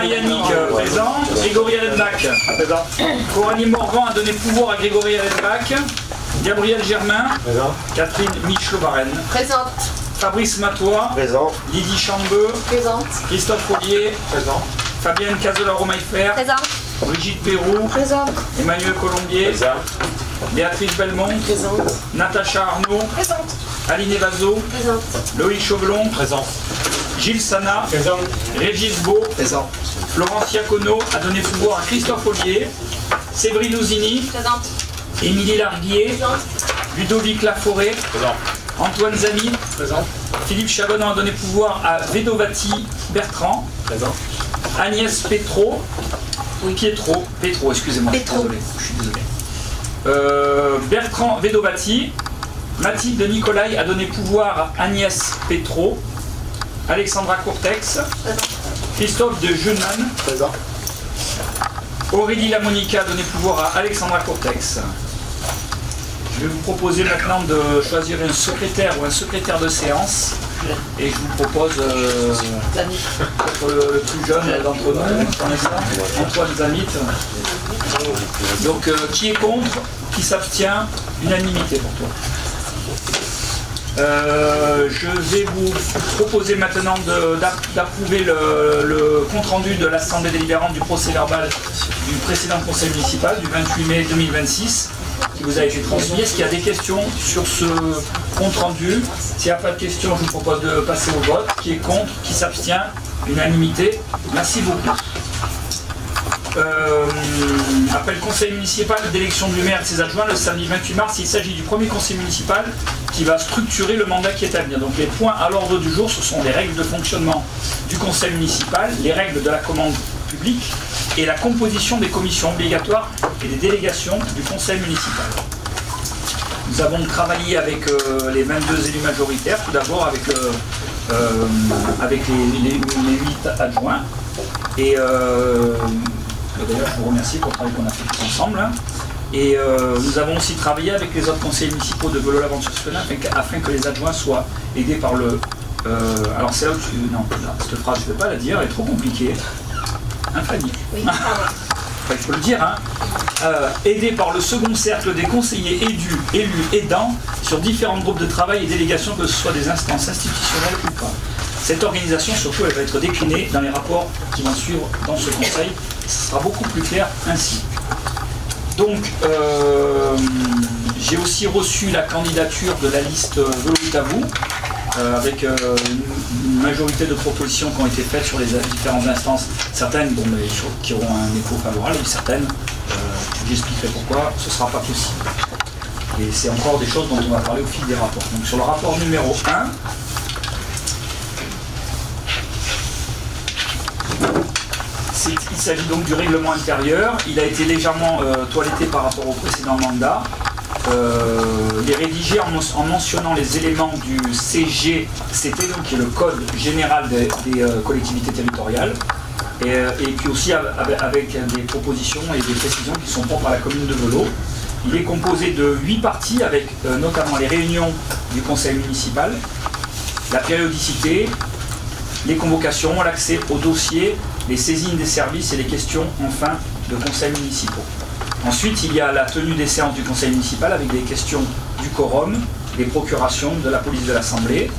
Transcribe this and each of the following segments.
Jean-Marie Annick, présent. Grégory Allenbach, présent. Coralie Morvan a donné pouvoir à Grégory Allenbach. Gabriel Germain, présent. Catherine Michelot-Varenne, présente. Fabrice Matois, présent. Lydie Chambeux, présente. Christophe Collier, présent. Fabienne Cazola-Romaillefer, présente. Brigitte Perroux, présente. Emmanuel Colombier, présent. Béatrice Belmont, présente. Natacha Arnaud, présente. Aline Evazo, présente. Loïc Chauvelon, Présent. Gilles Sana, Présent. Régis Beau, Présent. Florence Iacono a donné pouvoir à Christophe Ollier, Séverine Ouzini, Présente. Émilie Larguier, présente. Ludovic Laforêt, Présent. Antoine Zami, Présent. Philippe Chabonnon a donné pouvoir à Vedovati Bertrand, Présent. Agnès Petro, Petro, excusez-moi, Petro. je suis désolé. Bertrand Vedovati, Mathilde Nicolai a donné pouvoir à Agnès Petro, Alexandra Courtex, présente. Christophe de Jeunman, Présent. Aurélie Lamonica a donné pouvoir à Alexandra Courtex. Je vais vous proposer maintenant de choisir un secrétaire ou un secrétaire de séance. Et je vous propose le plus jeune d'entre nous, pour l'instant, Antoine Zamit. Donc qui est contre, qui s'abstient, unanimité pour toi. Je vais vous proposer maintenant d'approuver le compte-rendu de l'Assemblée délibérante du procès-verbal du précédent conseil municipal du 28 mai 2026 qui vous a été transmis. Est-ce qu'il y a des questions sur ce compte-rendu? S'il n'y a pas de questions, je vous propose de passer au vote. Qui est contre, qui s'abstient, unanimité. Merci beaucoup. Après le conseil municipal d'élection du maire et de ses adjoints, le samedi 28 mars, il s'agit du premier conseil municipal qui va structurer le mandat qui est à venir. Donc les points à l'ordre du jour, ce sont les règles de fonctionnement du conseil municipal, les règles de la commande publique et la composition des commissions obligatoires et des délégations du conseil municipal. Nous avons travaillé avec les 22 élus majoritaires, tout d'abord avec les 8 adjoints. Et d'ailleurs, je vous remercie pour le travail qu'on a fait tous ensemble. Et nous avons aussi travaillé avec les autres conseillers municipaux de Velo-Laventure-sur-Seine afin que les adjoints soient aidés par le... alors c'est là où tu... Non, cette phrase, je ne vais pas la dire, elle est trop compliquée. Fanny. Oui, enfin, je peux le dire, hein. Aidés par le second cercle des conseillers élus, aidants sur différents groupes de travail et délégations, que ce soit des instances institutionnelles ou pas. Cette organisation, surtout, elle va être déclinée dans les rapports qui vont suivre dans ce conseil. Ce sera beaucoup plus clair ainsi. Donc, j'ai aussi reçu la candidature de la liste Velo-Outavu, avec une majorité de propositions qui ont été faites sur les différentes instances. Certaines qui auront un écho favorable, et certaines, j'expliquerai pourquoi, ce ne sera pas possible. Et c'est encore des choses dont on va parler au fil des rapports. Donc sur le rapport numéro 1, il s'agit donc du règlement intérieur. Il a été légèrement toiletté par rapport au précédent mandat. Il est rédigé en mentionnant les éléments du CGCT, donc qui est le Code général des collectivités territoriales, et puis aussi avec des propositions et des précisions qui sont propres à la commune de Velo. Il est composé de 8 parties avec notamment les réunions du conseil municipal, la périodicité, les convocations, l'accès aux dossiers, les saisines des services et les questions, enfin, de conseils municipaux. Ensuite, il y a la tenue des séances du conseil municipal avec des questions du quorum, des procurations, de la police de l'Assemblée,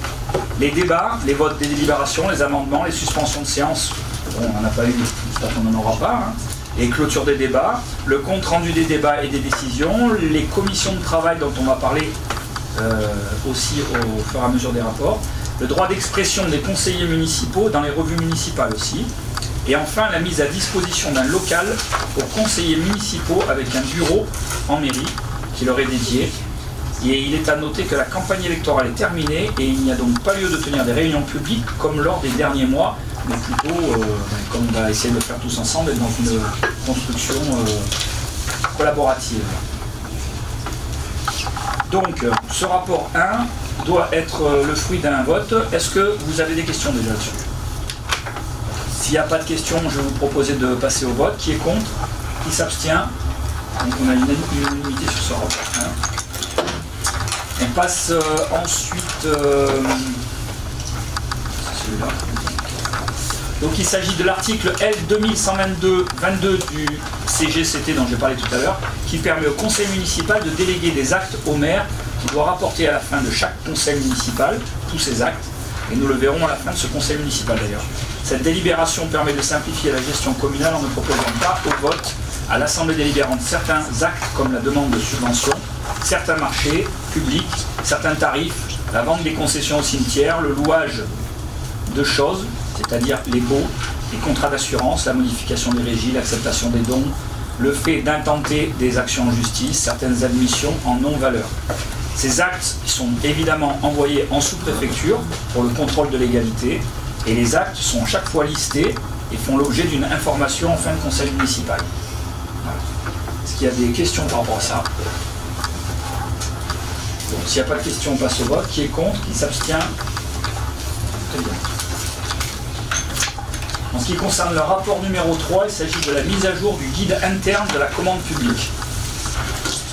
les débats, les votes des délibérations, les amendements, les suspensions de séances. Bon, on n'en a pas eu, j'espère qu'on n'en aura pas. Et clôture des débats, le compte rendu des débats et des décisions, les commissions de travail dont on va parler aussi au fur et à mesure des rapports, le droit d'expression des conseillers municipaux dans les revues municipales aussi, et enfin la mise à disposition d'un local aux conseillers municipaux avec un bureau en mairie qui leur est dédié. Et il est à noter que la campagne électorale est terminée et il n'y a donc pas lieu de tenir des réunions publiques comme lors des derniers mois, mais plutôt, comme on va essayer de le faire tous ensemble, dans une construction collaborative. Donc, ce rapport 1 doit être le fruit d'un vote. Est-ce que vous avez des questions déjà dessus? S'il n'y a pas de questions, je vais vous proposer de passer au vote. Qui est contre? Qui s'abstient? Donc on a une unanimité sur ce rapport 1. On passe ensuite... celui-là. Donc il s'agit de l'article L 2122-22 du CGCT dont j'ai parlé tout à l'heure, qui permet au conseil municipal de déléguer des actes au maire, qui doit rapporter à la fin de chaque conseil municipal tous ces actes, et nous le verrons à la fin de ce conseil municipal d'ailleurs. Cette délibération permet de simplifier la gestion communale en ne proposant pas au vote à l'Assemblée délibérante certains actes comme la demande de subvention, certains marchés publics, certains tarifs, la vente des concessions au cimetière, le louage de choses, c'est-à-dire les baux, les contrats d'assurance, la modification des régies, l'acceptation des dons, le fait d'intenter des actions en justice, certaines admissions en non-valeur. Ces actes sont évidemment envoyés en sous-préfecture pour le contrôle de légalité et les actes sont chaque fois listés et font l'objet d'une information en fin de conseil municipal. Voilà. Est-ce qu'il y a des questions par rapport à ça? Bon, s'il n'y a pas de questions, on passe au vote. Qui est contre? Qui s'abstient? Très bien. En ce qui concerne le rapport numéro 3, il s'agit de la mise à jour du guide interne de la commande publique.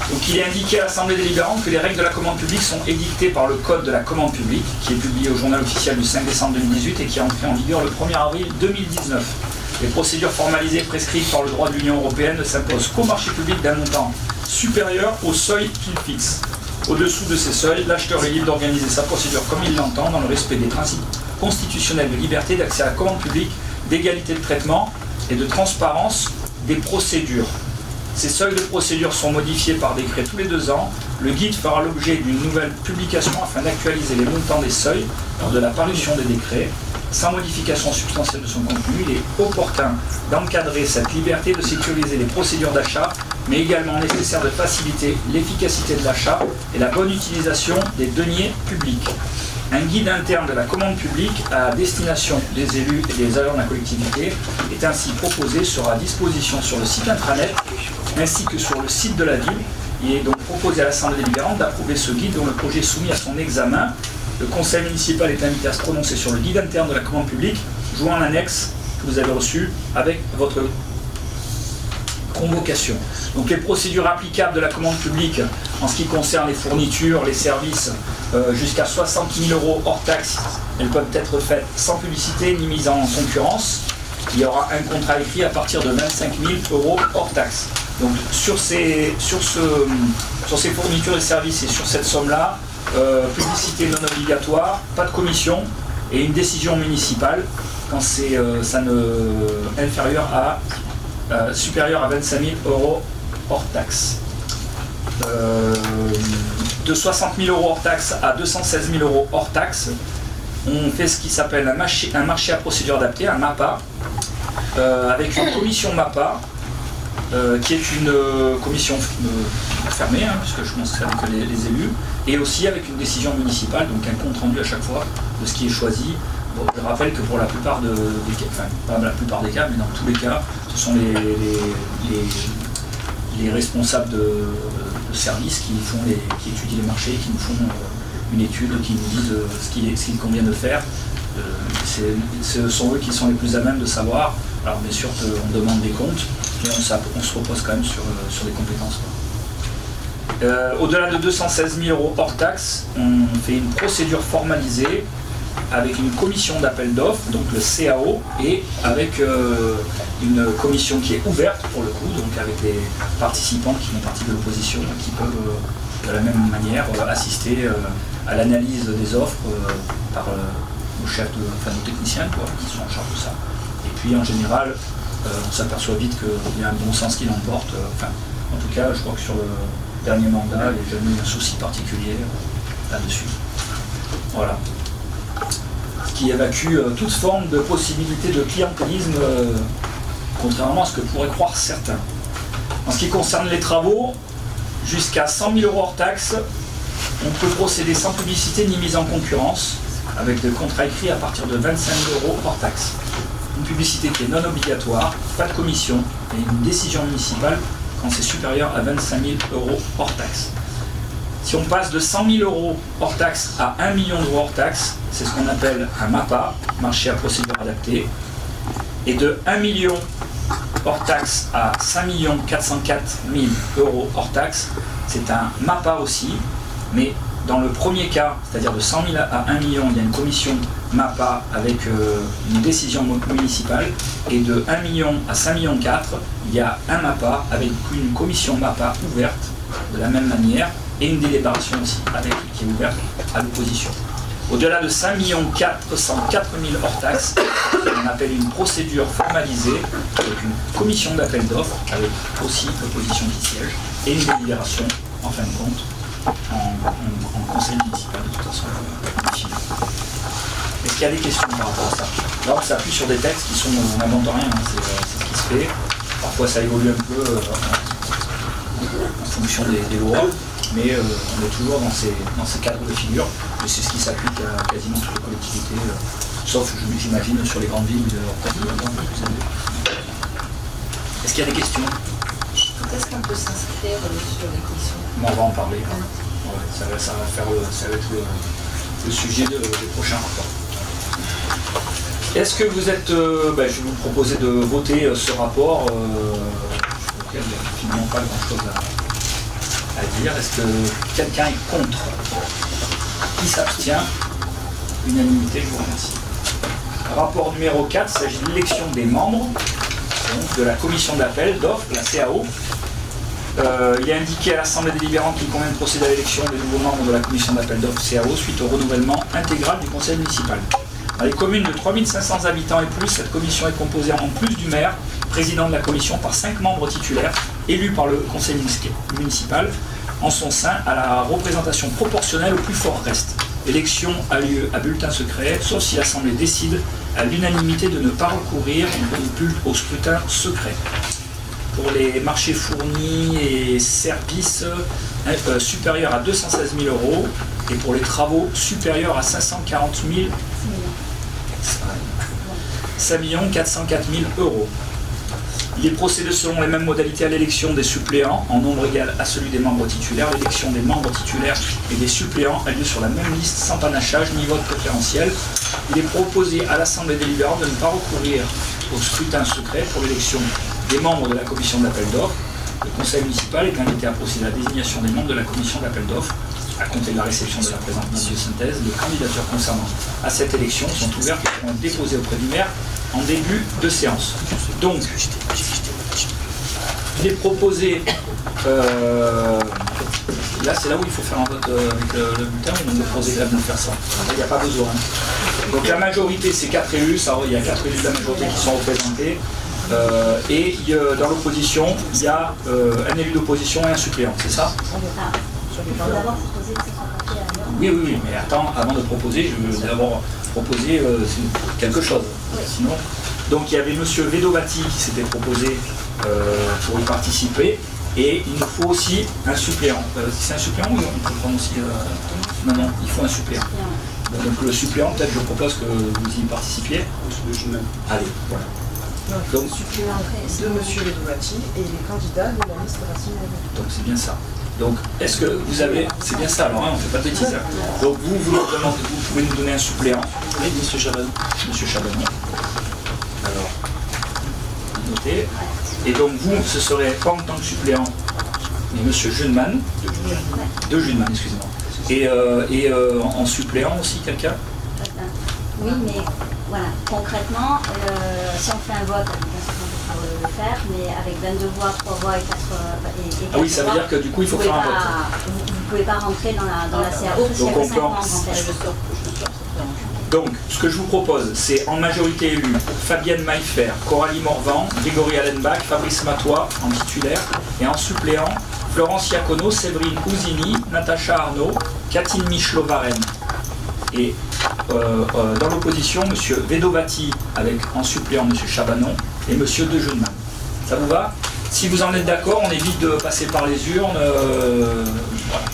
Donc il est indiqué à l'Assemblée délibérante que les règles de la commande publique sont édictées par le Code de la commande publique, qui est publié au journal officiel du 5 décembre 2018 et qui est entré en vigueur le 1er avril 2019. Les procédures formalisées prescrites par le droit de l'Union européenne ne s'imposent qu'au marché public d'un montant supérieur au seuil qu'il fixe. Au-dessous de ces seuils, l'acheteur est libre d'organiser sa procédure comme il l'entend, dans le respect des principes constitutionnels de liberté, d'accès à la commande publique, d'égalité de traitement et de transparence des procédures. Ces seuils de procédure sont modifiés par décret tous les 2 ans. Le guide fera l'objet d'une nouvelle publication afin d'actualiser les montants des seuils lors de la parution des décrets. Sans modification substantielle de son contenu, il est opportun d'encadrer cette liberté, de sécuriser les procédures d'achat, mais également nécessaire de faciliter l'efficacité de l'achat et la bonne utilisation des deniers publics. Un guide interne de la commande publique à destination des élus et des agents de la collectivité est ainsi proposé, sera à disposition sur le site intranet ainsi que sur le site de la ville. Il est donc proposé à l'Assemblée délibérante d'approuver ce guide dont le projet est soumis à son examen. Le conseil municipal est invité à se prononcer sur le guide interne de la commande publique, joint en annexe que vous avez reçu avec votre convocation. Donc les procédures applicables de la commande publique en ce qui concerne les fournitures, les services, jusqu'à 60 000 € hors taxe, elles peuvent être faites sans publicité ni mise en concurrence. Il y aura un contrat écrit à partir de 25 000 € hors taxe. Donc sur ces fournitures et services et sur cette somme-là, publicité non obligatoire, pas de commission et une décision municipale quand c'est supérieur à 25 000 € hors taxe. De 60 000 € hors taxe à 216 000 € hors taxe, on fait ce qui s'appelle un marché à procédure adaptée, un MAPA, avec une commission MAPA, qui est une commission fermée, puisque je pense que c'est avec les élus, et aussi avec une décision municipale, donc un compte rendu à chaque fois de ce qui est choisi. Bon, je rappelle que pour la plupart des cas, enfin pas la plupart des cas, mais dans tous les cas, ce sont les responsables de services qui étudient les marchés, qui nous font une étude, qui nous disent ce qu'il convient de faire. Ce sont eux qui sont les plus à même de savoir. Alors bien sûr on demande des comptes, mais on se repose quand même sur des compétences. Au-delà de 216 000 € hors taxe, on fait une procédure formalisée avec une commission d'appel d'offres, donc le CAO, et avec une commission qui est ouverte pour le coup, donc avec des participants qui font partie de l'opposition, qui peuvent de la même manière assister à l'analyse des offres par nos techniciens qui sont en charge de ça. Et puis en général, on s'aperçoit vite qu'il y a un bon sens qui l'emporte. En tout cas, je crois que sur le dernier mandat, il n'y a jamais eu un souci particulier là-dessus. Voilà. Ce qui évacue toute forme de possibilité de clientélisme, contrairement à ce que pourraient croire certains. En ce qui concerne les travaux, jusqu'à 100 000 € hors taxe, on peut procéder sans publicité ni mise en concurrence, avec des contrats écrits à partir de 25 000 € hors taxe. Une publicité qui est non obligatoire, pas de commission, et une décision municipale quand c'est supérieur à 25 000 € hors taxe. Si on passe de 100 000 € hors taxe à 1 million € hors taxe, c'est ce qu'on appelle un MAPA, marché à procédure adaptée. Et de 1 million hors taxe à 5 404 000 € hors taxe, c'est un MAPA aussi, mais dans le premier cas, c'est-à-dire de 100 000 à 1 million, il y a une commission MAPA avec une décision municipale, et de 1 million à 5 millions 4, il y a un MAPA avec une commission MAPA ouverte de la même manière, et une délibération aussi qui est ouverte à l'opposition. Au-delà de 5 404 000 hors taxes, on appelle une procédure formalisée avec une commission d'appel d'offres, avec aussi l'opposition qui siège, et une délibération, en fin de compte, en conseil municipal, de toute façon, défini. Est-ce qu'il y a des questions par rapport à ça? Là, on s'appuie sur des textes qui sont, on n'invente rien, hein, c'est ce qui se fait. Parfois, ça évolue un peu en fonction des lois, mais on est toujours dans ces cadres de figure, et c'est ce qui s'applique à quasiment toutes les collectivités, sauf, j'imagine, sur les grandes villes où il y a peut-être un peu plus élevé. Est-ce qu'il y a des questions? Quand est-ce qu'on peut s'inscrire sur les commissions? On va en parler. Ouais, ça va être le sujet des prochains rapports. Est-ce que vous êtes... je vais vous proposer de voter ce rapport, auquel il n'y a finalement pas grand-chose à dire. Est-ce que quelqu'un est contre? Qui s'abstient? Unanimité, je vous remercie. Rapport numéro 4, il s'agit de l'élection des membres donc, de la commission d'appel d'offres, la CAO. Il est indiqué à l'Assemblée délibérante qu'il convient de procéder à l'élection des nouveaux membres de la commission d'appel d'offres CAO suite au renouvellement intégral du conseil municipal. Dans les communes de 3500 habitants et plus, cette commission est composée en plus du maire, président de la commission, par 5 membres titulaires élus par le conseil municipal en son sein à la représentation proportionnelle au plus fort reste. L'élection a lieu à bulletin secret, sauf si l'Assemblée décide à l'unanimité de ne pas recourir au scrutin secret. Pour les marchés fournis et services supérieurs à 216 000 € et pour les travaux supérieurs à 540 000 5 404 000 €. Il est procédé selon les mêmes modalités à l'élection des suppléants en nombre égal à celui des membres titulaires. L'élection des membres titulaires et des suppléants a lieu sur la même liste sans panachage ni vote préférentiel. Il est proposé à l'Assemblée délibérante de ne pas recourir au scrutin secret pour l'élection des membres de la commission d'appel d'offres. Le conseil municipal est invité à procéder à la désignation des membres de la commission d'appel d'offres. À compter de la réception de la présente note de synthèse, les candidatures concernant à cette élection sont ouvertes et seront déposées auprès du maire en début de séance. Donc, il est proposé, là c'est là où il faut faire un vote avec le bulletin, ou on est proposé quand même de faire ça. Il n'y a pas besoin. Donc la majorité c'est 4 élus, il y a 4 élus de la majorité qui sont représentés. Et dans l'opposition, il y a un élu d'opposition et un suppléant, c'est ça? Oui, mais attends, avant de proposer, je veux d'abord proposer quelque chose. Sinon, donc il y avait M. Vedovati qui s'était proposé pour y participer, et il nous faut aussi un suppléant. C'est un suppléant ou on peut prendre aussi non, il faut un suppléant. Donc le suppléant, peut-être je propose que vous y participiez. Allez, voilà. Donc, suppléant de M. Vedovati et les candidats de la liste rationnelle. Donc c'est bien ça. Donc, est-ce que vous avez... C'est bien ça, alors, hein, on ne fait pas de bêtises. Hein. Donc, vous pouvez nous donner un suppléant. Oui, M. Chabanon. M. Chabanon. Alors, notez. Et donc, vous, ce serait pas en tant que suppléant, mais M. Juneman. De Juneman, excusez-moi. Et en suppléant aussi, quelqu'un? Oui, mais voilà, concrètement, si on fait un vote, pour le faire, mais avec 22 voix, 3 voix et 4 et ah oui, ça veut dire que du coup, il faut faire un vote. Vous ne pouvez pas rentrer dans la CAO parce qu'il y a 5 membres en fait. Donc, ce que je vous propose, c'est en majorité élue Fabienne Maillefer, Coralie Morvan, Grégory Allenbach, Fabrice Matois en titulaire, et en suppléant Florence Iacono, Séverine Ouzini, Natacha Arnaud, Catherine Michelot-Varenne. Et dans l'opposition, M. Vedovati avec en suppléant M. Chabanon et M. De Jeuneman. Ça vous va? Si vous en êtes d'accord, on évite de passer par les urnes. Voilà.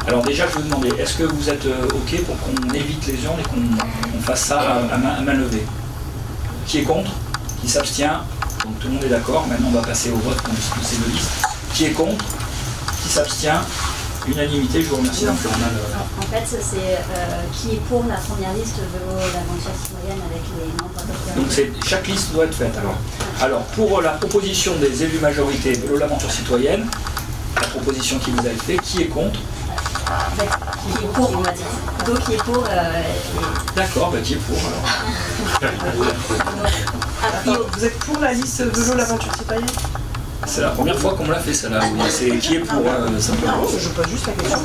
Alors déjà, je vais vous demander, est-ce que vous êtes OK pour qu'on évite les urnes et qu'on fasse ça à main levée? Qui est contre? Qui s'abstient? Donc tout le monde est d'accord. Maintenant, on va passer au vote de ces deux listes. Qui est contre? Qui s'abstient? Unanimité, je vous remercie. En fait, c'est qui est pour la première liste de l'aventure citoyenne avec les membres adoptés. Donc chaque liste doit être faite alors. Alors pour la proposition des élus majorité de l'aventure citoyenne, la proposition qui vous a été faite, qui est contre? fait, qui est pour, on va dire. Plutôt qui est pour. D'accord, qui est pour alors. A priori, Vous êtes pour la liste Velo l'aventure citoyenne? C'est la première fois qu'on me l'a fait celle-là. Oui. C'est qui est pour simplement. Non, je pose juste la question.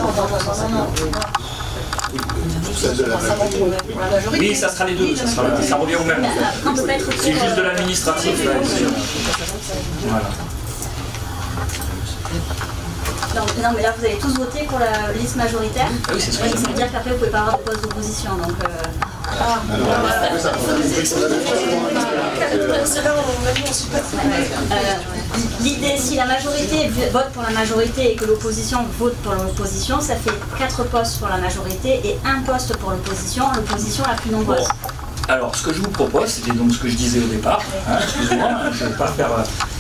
Oui, ça sera les deux, ça revient au même. En fait. on peut pas être C'est juste de l'administratif. Là, voilà. Non, mais là vous avez tous voté pour la liste majoritaire. Ah oui, c'est ce que Oui, ça ça veut veut dire qu'après vous pouvez pas avoir de poste d'opposition. Donc, l'idée, si la majorité vote pour la majorité et que l'opposition vote pour l'opposition, ça fait 4 postes pour la majorité et 1 poste pour l'opposition la plus nombreuse. Bon. Alors, ce que je vous propose, c'était donc ce que je disais au départ, excusez-moi, je ne vais pas faire,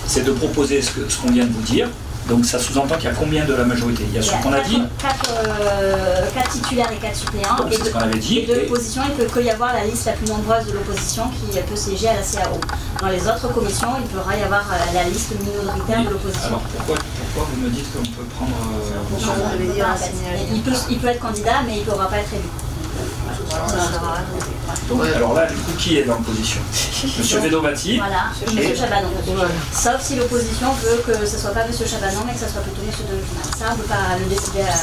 c'est de proposer ce qu'on vient de vous dire. Donc ça sous-entend qu'il y a combien de la majorité? Il y a ce qu'on a dit 4 titulaires et 4 suppléants. Donc, c'est ce qu'on avait dit. Et de l'opposition, il ne peut que y avoir la liste la plus nombreuse de l'opposition qui peut siéger à la CAO. Dans les autres commissions, il pourra y avoir la liste minoritaire de l'opposition. Alors pourquoi vous me dites qu'on peut prendre... Il peut être candidat, mais il ne pourra pas être élu. Donc, alors là, du coup, qui est dans l'opposition? Monsieur Vedovati. Voilà, Monsieur Chabanon. Sauf si l'opposition veut que ce ne soit pas Monsieur Chabanon, mais que ce soit plutôt Monsieur De Juna. Ça, on ne peut pas le décider à...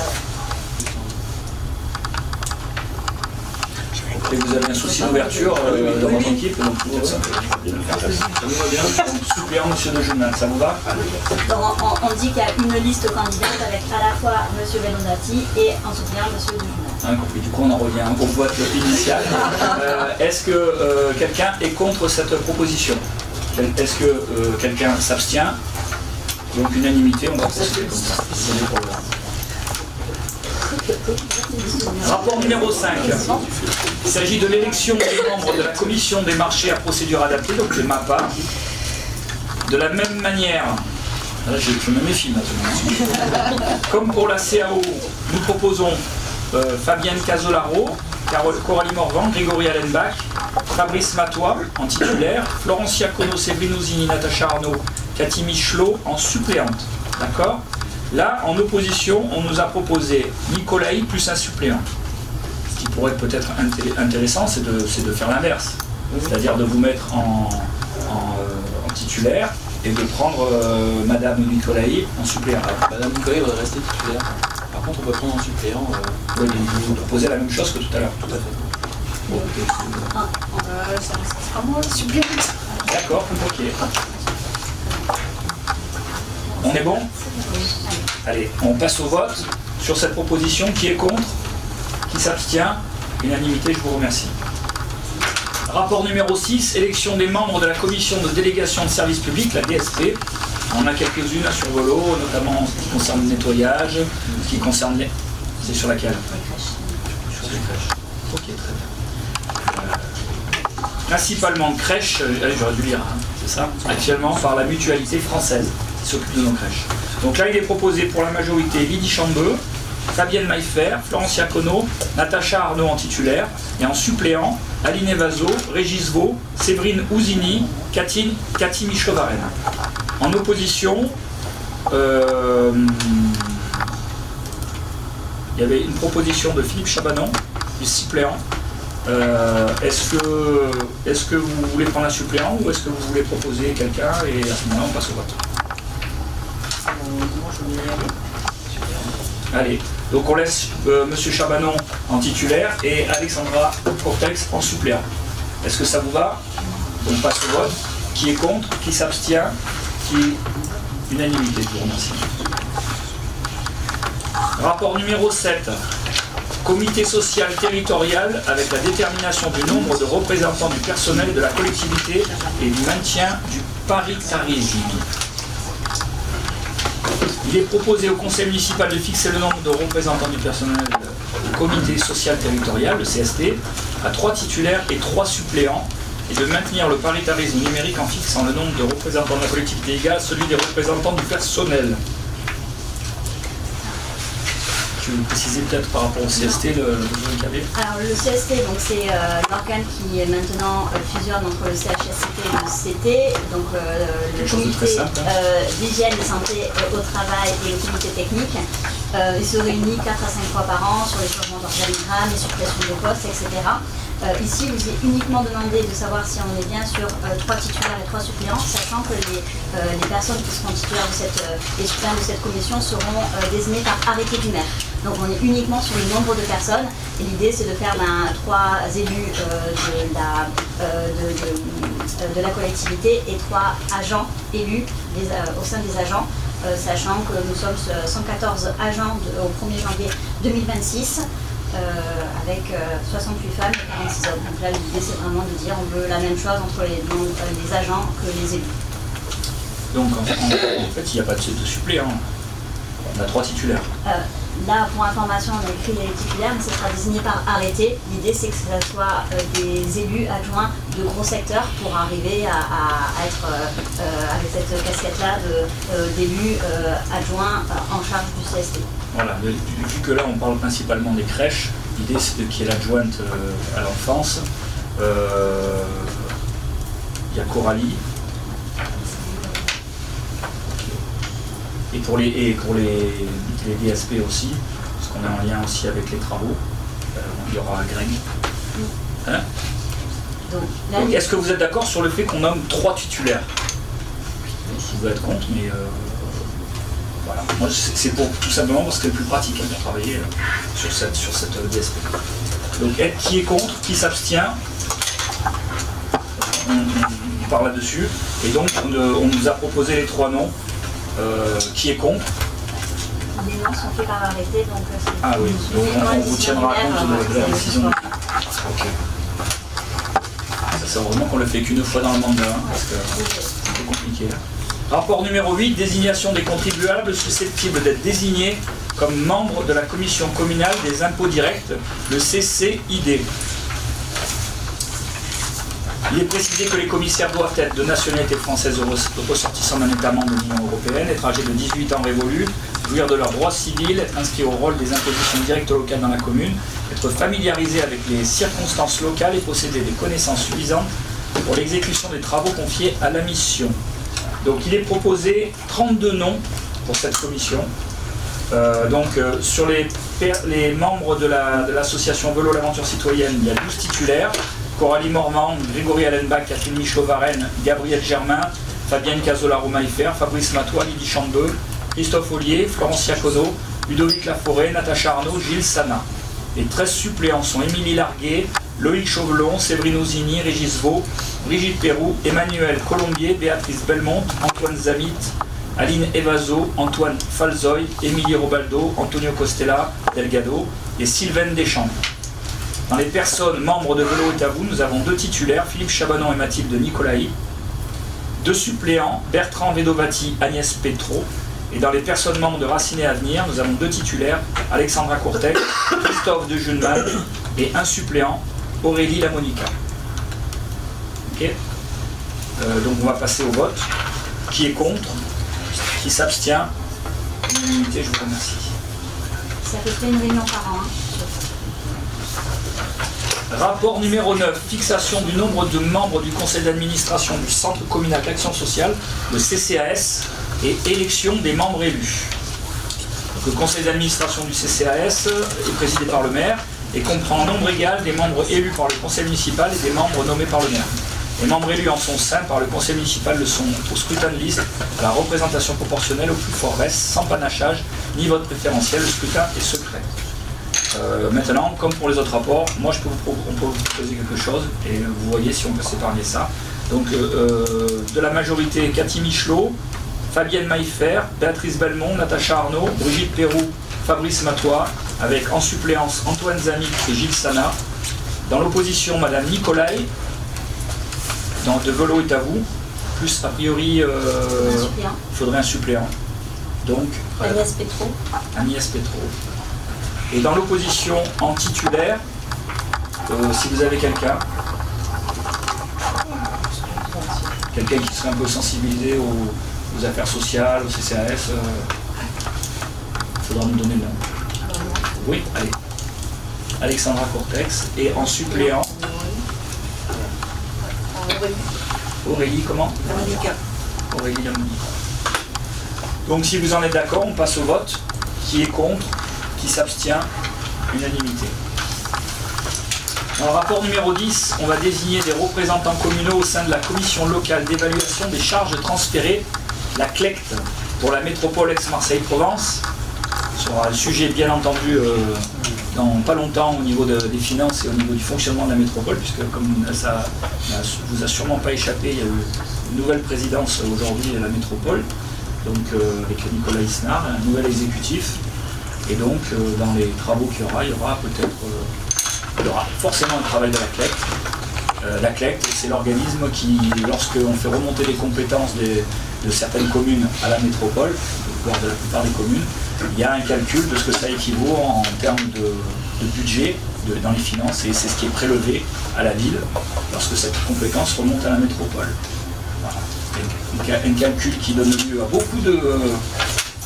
Et vous avez un souci d'ouverture dans votre équipe, donc ça vous va bien. Suppléant Monsieur De Juna, ça vous va? On dit qu'il y a une liste candidate avec à la fois Monsieur Vedovati et en suppléant Monsieur De Juna. Compris. Du coup, on en revient au vote initial. Est-ce que quelqu'un est contre cette proposition? Est-ce que quelqu'un s'abstient? Donc, unanimité, on va procéder comme ça. Rapport numéro 5. Il s'agit de l'élection des membres de la commission des marchés à procédure adaptée, donc les MAPA. De la même manière, là, je me méfie maintenant. Comme pour la CAO, nous proposons Fabienne Casolaro, Coralie Morvan, Grégory Allenbach, Fabrice Matois en titulaire, Florencia Cono, Séverine Ouzini, Natacha Arnaud, Cathy Michelot en suppléante. D'accord? Là, en opposition, on nous a proposé Nicolaï plus un suppléant. Ce qui pourrait être peut-être intéressant, c'est de faire l'inverse. C'est-à-dire de vous mettre en titulaire et de prendre Madame Nicolaï en suppléant. Madame Nicolaï va rester titulaire. Par contre, on peut prendre en suppléant. Oui, mais vous proposez la même chose que tout à l'heure. Tout à fait. Bon, Ça sera moi le suppléante. d'accord, ok. On est bon? Allez, on passe au vote sur cette proposition. Qui est contre? Qui s'abstient? Unanimité, je vous remercie. Rapport numéro 6, élection des membres de la commission de délégation de services publics, la DSP. On a quelques-unes sur Velo, notamment en ce qui concerne le nettoyage, ce qui concerne les... C'est sur laquelle? Sur les crèches. Ok, très bien. Principalement crèches, allez, j'aurais dû lire, c'est ça? Actuellement par la mutualité française qui s'occupe de nos crèches. Donc là, il est proposé pour la majorité Lydie Chambeux, Fabienne Maillefer, Florencia Cono, Natacha Arnaud en titulaire, et en suppléant, Aline Evazo, Régis Vaux, Séverine Ouzini, Cathy Michelot-Varenne. En opposition, il y avait une proposition de Philippe Chabanon, du suppléant. Est-ce que vous voulez prendre un suppléant ou est-ce que vous voulez proposer quelqu'un et à ce moment-là, on passe au vote? Allez, donc on laisse Monsieur Chabanon en titulaire et Alexandra Cortex en suppléant. Est-ce que ça vous va? On passe au vote. Qui est contre? Qui s'abstient? Unanimité, je vous remercie. Rapport numéro 7. Comité social territorial avec la détermination du nombre de représentants du personnel de la collectivité et du maintien du paritarisme. Il est proposé au conseil municipal de fixer le nombre de représentants du personnel du comité social territorial, le CST, à 3 titulaires et 3 suppléants, et de maintenir le paritarisme numérique en fixant le nombre de représentants de la collectivité égal à celui des représentants du personnel. tu veux préciser peut-être par rapport au CST le besoin qu'il y avait? Alors le CST, donc c'est l'organe qui est maintenant fusionne entre le CHSCT et le CT, donc le Quelque chose de très comité simple, hein. d'hygiène et santé au travail et le comité technique. Il se réunit 4 à 5 fois par an sur les changements d'organigramme, les suppressions de postes, etc. Ici, il vous est uniquement demandé de savoir si on est bien sur 3 titulaires et 3 suppléants, sachant que les personnes qui seront titulaires et suppléants de cette commission seront désignées par arrêté du maire. Donc on est uniquement sur le nombre de personnes et l'idée c'est de faire 3 élus de la collectivité et 3 agents élus au sein des agents, sachant que nous sommes 114 agents au 1er janvier 2026. Avec 68 femmes et 46 hommes. Donc là, l'idée, c'est vraiment de dire on veut la même chose entre les agents que les élus. Donc en fait, il n'y a pas de suppléant. On a 3 titulaires. Là, pour information, on a écrit les titulaires, mais ce sera désigné par arrêté. L'idée, c'est que ce soit des élus adjoints de gros secteurs pour arriver à être avec cette casquette-là d'élus adjoints en charge du CST. Voilà, vu que là on parle principalement des crèches, l'idée c'est qu'il y ait l'adjointe à l'enfance. Il y a Coralie. Et pour les DSP aussi, parce qu'on est en lien aussi avec les travaux, il y aura Greg. Hein? Donc est-ce que vous êtes d'accord sur le fait qu'on nomme 3 titulaires? Vous pouvez être contre, mais voilà. Moi c'est pour tout simplement parce que c'est plus pratique de travailler sur cette DSP. Donc qui est contre, qui s'abstient, on parle là-dessus. Et donc on nous a proposé les 3 noms. Qui est contre? Les noms sont faits par arrêté, donc ah oui, donc on vous tiendra compte de la décision. Ok. Ça c'est heureusement qu'on le fait qu'une fois dans le mandat, parce que c'est un peu compliqué. Rapport numéro 8, désignation des contribuables susceptibles d'être désignés comme membres de la commission communale des impôts directs, le CCID. Il est précisé que les commissaires doivent être de nationalité française ressortissant d'un État membre de l'Union européenne, être âgés de 18 ans révolus, jouir de leurs droits civils, inscrits au rôle des impositions directes locales dans la commune, être familiarisés avec les circonstances locales et posséder des connaissances suffisantes pour l'exécution des travaux confiés à la mission. Donc il est proposé 32 noms pour cette commission. Sur les membres de l'association Vélo l'Aventure Citoyenne, il y a 12 titulaires. Coralie Mormand, Grégory Allenbach, Catherine Michaud-Varenne, Gabriel Germain, Fabienne Cazola-Roumaïfer, Fabrice Matois, Lydie Chambeux, Christophe Ollier, Florence Iacono, Ludovic Laforêt, Natacha Arnaud, Gilles Sana. Les 13 suppléants sont Émilie Larguet, Loïc Chauvelon, Séverine Ozini, Régis Vaux, Brigitte Perroux, Emmanuel Colombier, Béatrice Belmont, Antoine Zamit, Aline Evazo, Antoine Falzoy, Émilie Robaldo, Antonio Costella Delgado et Sylvaine Deschamps. Dans les personnes membres de Vélo est à vous, nous avons 2 titulaires, Philippe Chabanon et Mathilde Nicolaï, 2 suppléants, Bertrand Vedovati, Agnès Petro. Et dans les personnes membres de Raciné Avenir, nous avons 2 titulaires, Alexandra Courtec, Christophe de Juneman et 1 suppléant, Aurélie Lamonica. Ok. Donc on va passer au vote. Qui est contre? Qui s'abstient? L'unanimité, je vous remercie. C'est à peu près une réunion par an. Rapport numéro 9, fixation du nombre de membres du conseil d'administration du Centre communal d'action sociale, le CCAS, et élection des membres élus. Donc, le conseil d'administration du CCAS est présidé par le maire et comprend un nombre égal des membres élus par le conseil municipal et des membres nommés par le maire. Les membres élus en son sein par le conseil municipal le sont au scrutin de liste, à la représentation proportionnelle au plus fort reste, sans panachage ni vote préférentiel, le scrutin est secret. Maintenant, comme pour les autres rapports, moi on peut vous proposer quelque chose et vous voyez si on peut s'épargner ça. Donc de la majorité, Cathy Michelot, Fabienne Maillefer, Béatrice Belmont, Natacha Arnaud, Brigitte Perroux, Fabrice Matois, avec en suppléance Antoine Zamit et Gilles Sana. Dans l'opposition, Madame Nicolaï, de Vélo est à vous, plus a priori il faudrait un suppléant. Donc Agnès Petro. Agnès Petro. Et dans l'opposition en titulaire, si vous avez quelqu'un qui serait un peu sensibilisé aux affaires sociales, au CCAS, il faudra nous donner le nom. Oui, allez. Alexandra Cortex. Et en suppléant, Aurélie, comment? Aurélie Lamonica. Donc si vous en êtes d'accord, on passe au vote. Qui est contre? Qui s'abstient? Unanimité. Dans le rapport numéro 10, on va désigner des représentants communaux au sein de la commission locale d'évaluation des charges transférées, la CLECT, pour la métropole Aix-Marseille-Provence. Ce sera le sujet bien entendu dans pas longtemps au niveau des finances et au niveau du fonctionnement de la métropole, puisque comme ça ne vous a sûrement pas échappé, il y a eu une nouvelle présidence aujourd'hui à la métropole, donc avec Nicolas Isnard, un nouvel exécutif. Et donc dans les travaux qu'il y aura peut-être... il y aura forcément un travail de la CLECT. La CLECT, c'est l'organisme qui, lorsqu'on fait remonter les compétences de certaines communes à la métropole, voire de la plupart des communes, il y a un calcul de ce que ça équivaut en termes de budget dans les finances, et c'est ce qui est prélevé à la ville lorsque cette compétence remonte à la métropole. Voilà. Un calcul qui donne lieu à beaucoup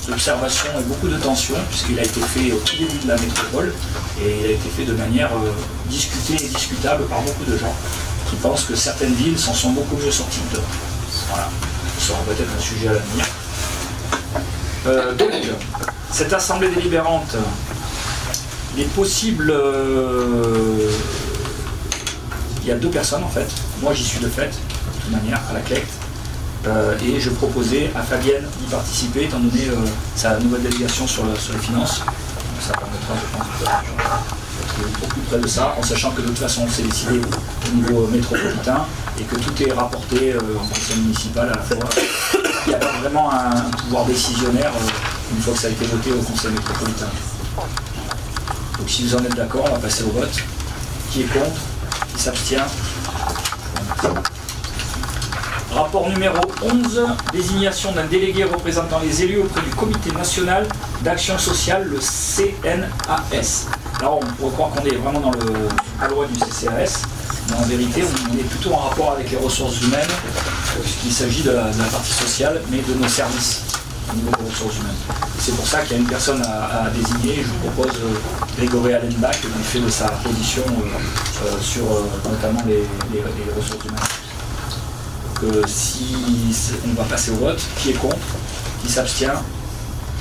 d'observations et beaucoup de tensions, puisqu'il a été fait au tout début de la métropole, et il a été fait de manière discutée et discutable par beaucoup de gens qui pensent que certaines villes s'en sont beaucoup mieux sorties que d'autres. Voilà, ce sera peut-être un sujet à l'avenir. Donc, cette assemblée délibérante, il est possible... il y a 2 personnes en fait. Moi j'y suis de fait, de toute manière, à la CLECT. Et je proposais à Fabienne d'y participer, étant donné sa nouvelle délégation sur les finances. Donc ça permettra, je pense, d'être au plus près de ça, en sachant que de toute façon c'est décidé au niveau métropolitain et que tout est rapporté en conseil municipal à la fois. Il n'y a pas vraiment un pouvoir décisionnaire une fois que ça a été voté au conseil métropolitain. Donc si vous en êtes d'accord, on va passer au vote. Qui est contre? Qui s'abstient? Rapport numéro 11, désignation d'un délégué représentant les élus auprès du Comité national d'action sociale, le CNAS. Alors on pourrait croire qu'on est vraiment dans la loi du CCAS, mais en vérité on est plutôt en rapport avec les ressources humaines, puisqu'il s'agit de la partie sociale, mais de nos services au niveau des ressources humaines. C'est pour ça qu'il y a une personne à désigner. Je vous propose Grégory Allenbach, qui fait de sa position sur notamment les ressources humaines. Si on va passer au vote, qui est contre, qui s'abstient,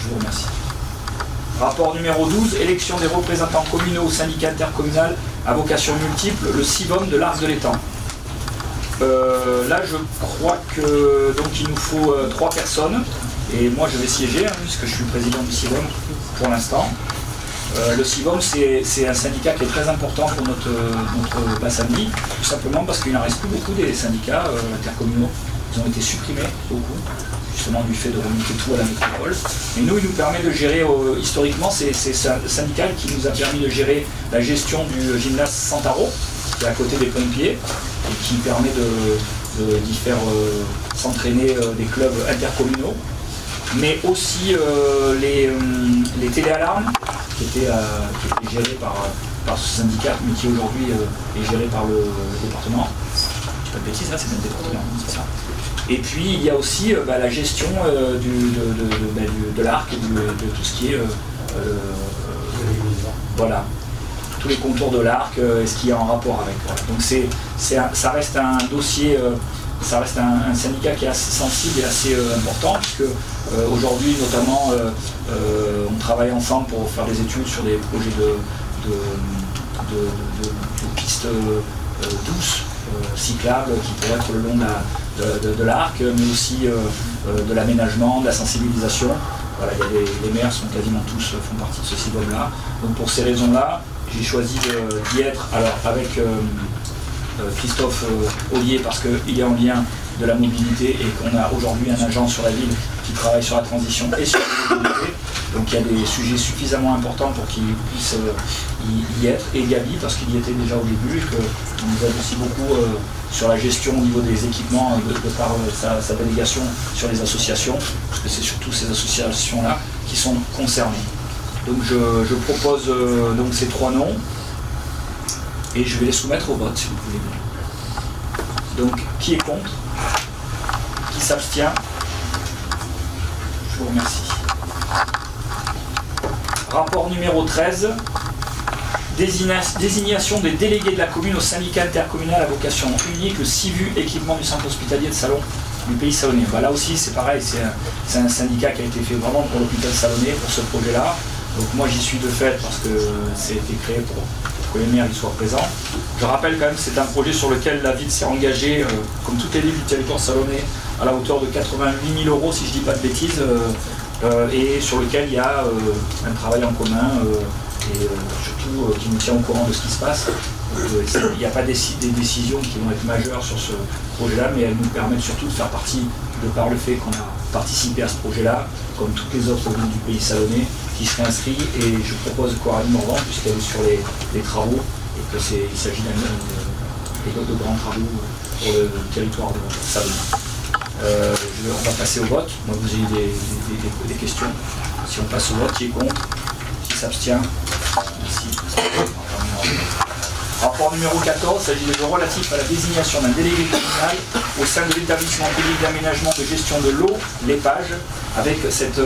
je vous remercie. Rapport numéro 12, élection des représentants communaux au syndicat intercommunal à vocation multiple, le CIVOM de l'Arc de l'Étang. Là je crois que donc il nous faut 3 personnes, et moi je vais siéger, puisque je suis président du CIVOM pour l'instant. Le CIVOM, c'est un syndicat qui est très important pour notre bassin de vie, tout simplement parce qu'il n'en reste plus beaucoup des syndicats intercommunaux. Ils ont été supprimés, beaucoup, justement du fait de remonter tout à la métropole. Et nous, il nous permet de gérer, historiquement, c'est un syndicat qui nous a permis de gérer la gestion du gymnase Santaro, qui est à côté des pompiers, et qui permet d'y faire s'entraîner des clubs intercommunaux, mais aussi les téléalarmes, qui était géré par ce syndicat, mais qui aujourd'hui est géré par le département. Je dis pas de bêtises, là, c'est le département, c'est ça. Et puis il y a aussi la gestion de l'Arc et de tout ce qui est voilà, tous les contours de l'Arc, et ce qui est en rapport avec. Voilà. Donc ça reste un dossier, ça reste un syndicat qui est assez sensible et assez important, puisque aujourd'hui notamment on travaille ensemble pour faire des études sur des projets de pistes douces, cyclables, qui pourraient être le long de l'Arc, mais aussi de l'aménagement, de la sensibilisation. Voilà, les maires sont quasiment tous, font partie de ce CIVOM-là. Donc pour ces raisons-là, j'ai choisi d'y être avec Christophe Ollier, parce qu'il est en lien de la mobilité et qu'on a aujourd'hui un agent sur la ville qui travaille sur la transition et sur la mobilité. Donc il y a des sujets suffisamment importants pour qu'il puisse y être. Et Gabi, parce qu'il y était déjà au début, et qu'on nous aide aussi beaucoup sur la gestion au niveau des équipements de par sa délégation sur les associations, parce que c'est surtout ces associations-là qui sont concernées. Donc je propose donc ces 3 noms, et je vais les soumettre au vote si vous voulez bien. Donc qui est contre? Qui s'abstient? Je vous remercie. Rapport numéro 13, désignation des délégués de la commune au syndicat intercommunal à vocation unique, le CIVU, équipement du centre hospitalier de Salon du Pays Salonnais. Là aussi c'est pareil, c'est un syndicat qui a été fait vraiment pour l'hôpital Salonnais, pour ce projet-là. Donc moi j'y suis de fait parce que ça a été créé pour que les maires y soient présents. Je rappelle quand même que c'est un projet sur lequel la ville s'est engagée, comme toutes les villes du territoire salonnais, à la hauteur de 88 000 € si je ne dis pas de bêtises, et sur lequel il y a un travail en commun et surtout qui nous tient au courant de ce qui se passe. Il n'y a pas des décisions qui vont être majeures sur ce projet-là, mais elles nous permettent surtout de faire partie, de par le fait qu'on a participé à ce projet-là, comme toutes les autres villes du Pays Salonnais, qui seraient inscrits. Et je propose Coralie Morvan, puisqu'elle est sur les travaux, et qu'il s'agit de grands travaux pour le territoire de Salonnais. On va passer au vote. Moi, vous avez des questions. Si on passe au vote, qui est contre, qui s'abstient. Merci. Rapport numéro 14, il s'agit de relatif à la désignation d'un délégué communal au sein de l'établissement public d'aménagement de gestion de l'eau, l'EPAGE, avec cet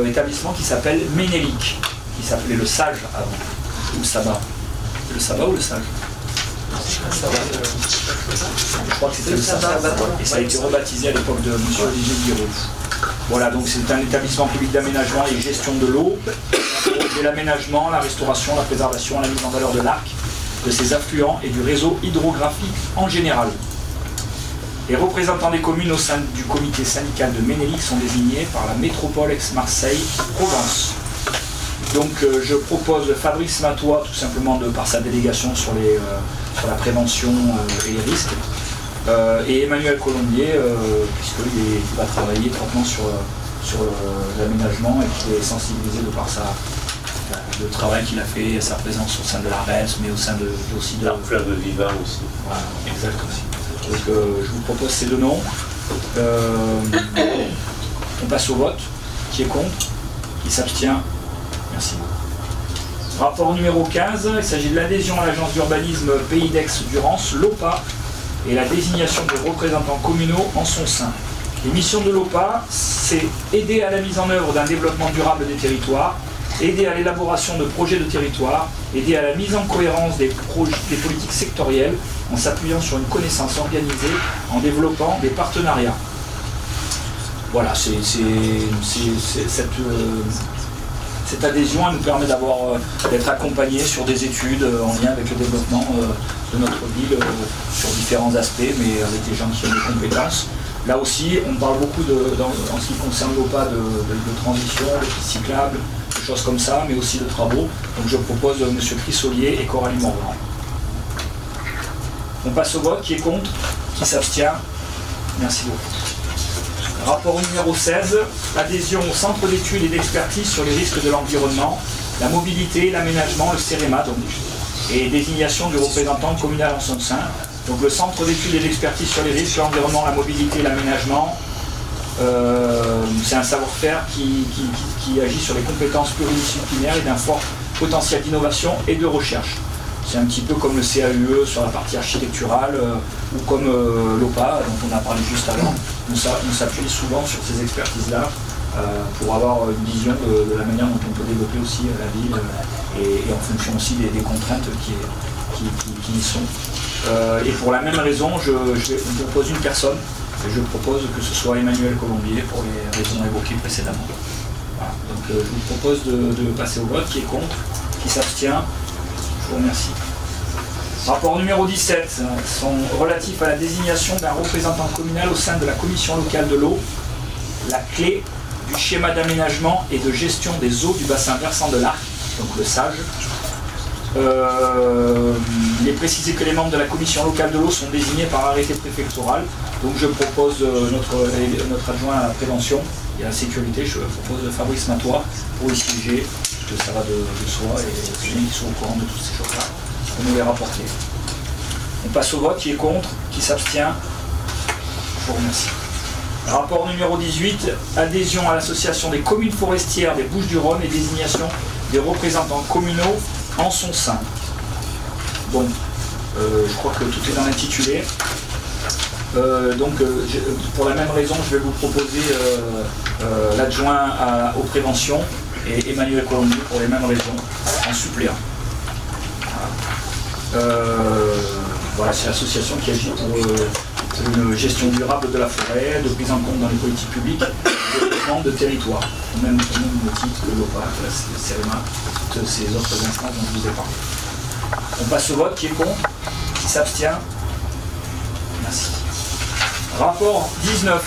établissement qui s'appelle Ménélic, qui s'appelait le SAGE avant, ou le Saba. Le Saba ou le SAGE? Je crois que c'était le Saba, et ça a été rebaptisé à l'époque de M. Olivier Guiraud. Voilà, donc c'est un établissement public d'aménagement et gestion de l'eau, et l'aménagement, la restauration, la préservation, la mise en valeur de l'arc, de ses affluents et du réseau hydrographique en général. Les représentants des communes au sein du comité syndical de Ménélic sont désignés par la métropole Aix-Marseille-Provence. Donc je propose Fabrice Matois, tout simplement par sa délégation sur la prévention et les risques, et Emmanuel Colombier, puisqu'il va travailler étroitement sur l'aménagement et qui est sensibilisé de par le travail qu'il a fait, sa présence au sein de la RES, mais au sein aussi de... Fleuve vivant aussi. Voilà, exact aussi. Donc je vous propose ces deux noms. On passe au vote. Qui est contre? Qui s'abstient? Merci. Rapport numéro 15, il s'agit de l'adhésion à l'agence d'urbanisme Pays d'Aix-Durance, l'OPA, et la désignation des représentants communaux en son sein. Les missions de l'OPA, c'est aider à la mise en œuvre d'un développement durable des territoires, aider à l'élaboration de projets de territoire, aider à la mise en cohérence des politiques sectorielles en s'appuyant sur une connaissance organisée, en développant des partenariats. Voilà, cette adhésion elle nous permet d'être accompagnés sur des études en lien avec le développement de notre ville sur différents aspects, mais avec des gens qui ont des compétences. Là aussi, on parle beaucoup, en ce qui concerne l'OPA, de transition, de pistes cyclables, de choses comme ça, mais aussi de travaux. Donc je propose M. Crissolier et Coralie Morvan. On passe au vote. Qui est contre? Qui s'abstient? Merci beaucoup. Rapport numéro 16, adhésion au centre d'études et d'expertise sur les risques de l'environnement, la mobilité, l'aménagement, le CEREMA, donc, et désignation du représentant communal en son sein. Donc le centre d'études et d'expertise sur les risques, l'environnement, la mobilité, l'aménagement, c'est un savoir-faire qui agit sur les compétences pluridisciplinaires et d'un fort potentiel d'innovation et de recherche. C'est un petit peu comme le CAUE sur la partie architecturale ou comme l'OPA dont on a parlé juste avant. On s'appuie souvent sur ces expertises-là pour avoir une vision de la manière dont on peut développer aussi la ville et en fonction aussi des contraintes qui y sont. Et pour la même raison, je vous propose une personne. Et je propose que ce soit Emmanuel Colombier pour les raisons évoquées précédemment. Voilà. Donc je vous propose de passer au vote. Qui est contre? Qui s'abstient? Je vous remercie. Rapport numéro 17 sont relatifs à la désignation d'un représentant communal au sein de la commission locale de l'eau, la clé du schéma d'aménagement et de gestion des eaux du bassin versant de l'Arc, donc le SAGE. Il est précisé que les membres de la commission locale de l'eau sont désignés par arrêté préfectoral. Donc je propose notre adjoint à la prévention et à la sécurité, je propose Fabrice Matois pour y siéger, parce que ça va de soi et c'est bien qu'ils soient au courant de toutes ces choses-là, pour nous les rapporter. On passe au vote. Qui est contre? Qui s'abstient? Je vous remercie. Rapport numéro 18, adhésion à l'association des communes forestières des Bouches-du-Rhône et désignation des représentants communaux en son sein. Bon, je crois que tout est dans l'intitulé. Pour la même raison, je vais vous proposer l'adjoint aux préventions et Emmanuel Colombier pour les mêmes raisons, en suppléant. Voilà, c'est l'association qui agit pour une gestion durable de la forêt, de prise en compte dans les politiques publiques, de développement de territoire, au même titre que l'OPA, le CEREMA, toutes ces autres instances dont je vous ai parlé. On passe au vote, qui est contre, qui s'abstient. Merci. Rapport 19,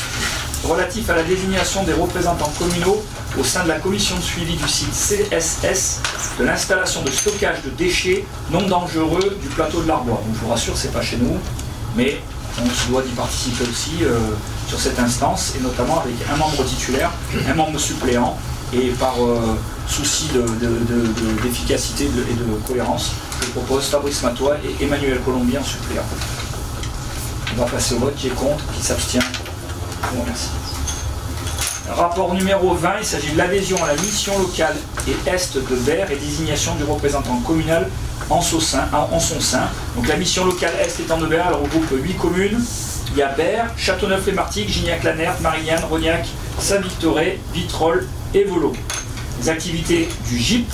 relatif à la désignation des représentants communaux au sein de la commission de suivi du site CSS de l'installation de stockage de déchets non dangereux du plateau de l'Arbois. Donc, je vous rassure, c'est pas chez nous, mais on se doit d'y participer aussi sur cette instance, et notamment avec un membre titulaire, un membre suppléant, et par souci d'efficacité et de cohérence, je propose Fabrice Matois et Emmanuel Colombier en suppléant. On va passer au vote, qui est contre, qui s'abstient. Je vous remercie. Rapport numéro 20, il s'agit de l'adhésion à la mission locale et Est de Berre et désignation du représentant communal en son sein. Donc la mission locale Est étant de Berre, elle regroupe 8 communes. Il y a Berre, Châteauneuf-les-Martigues, Gignac-la-Nerte, Marignane, Rognac, Saint-Victoré, Vitrolles et Volo. Les activités du GIP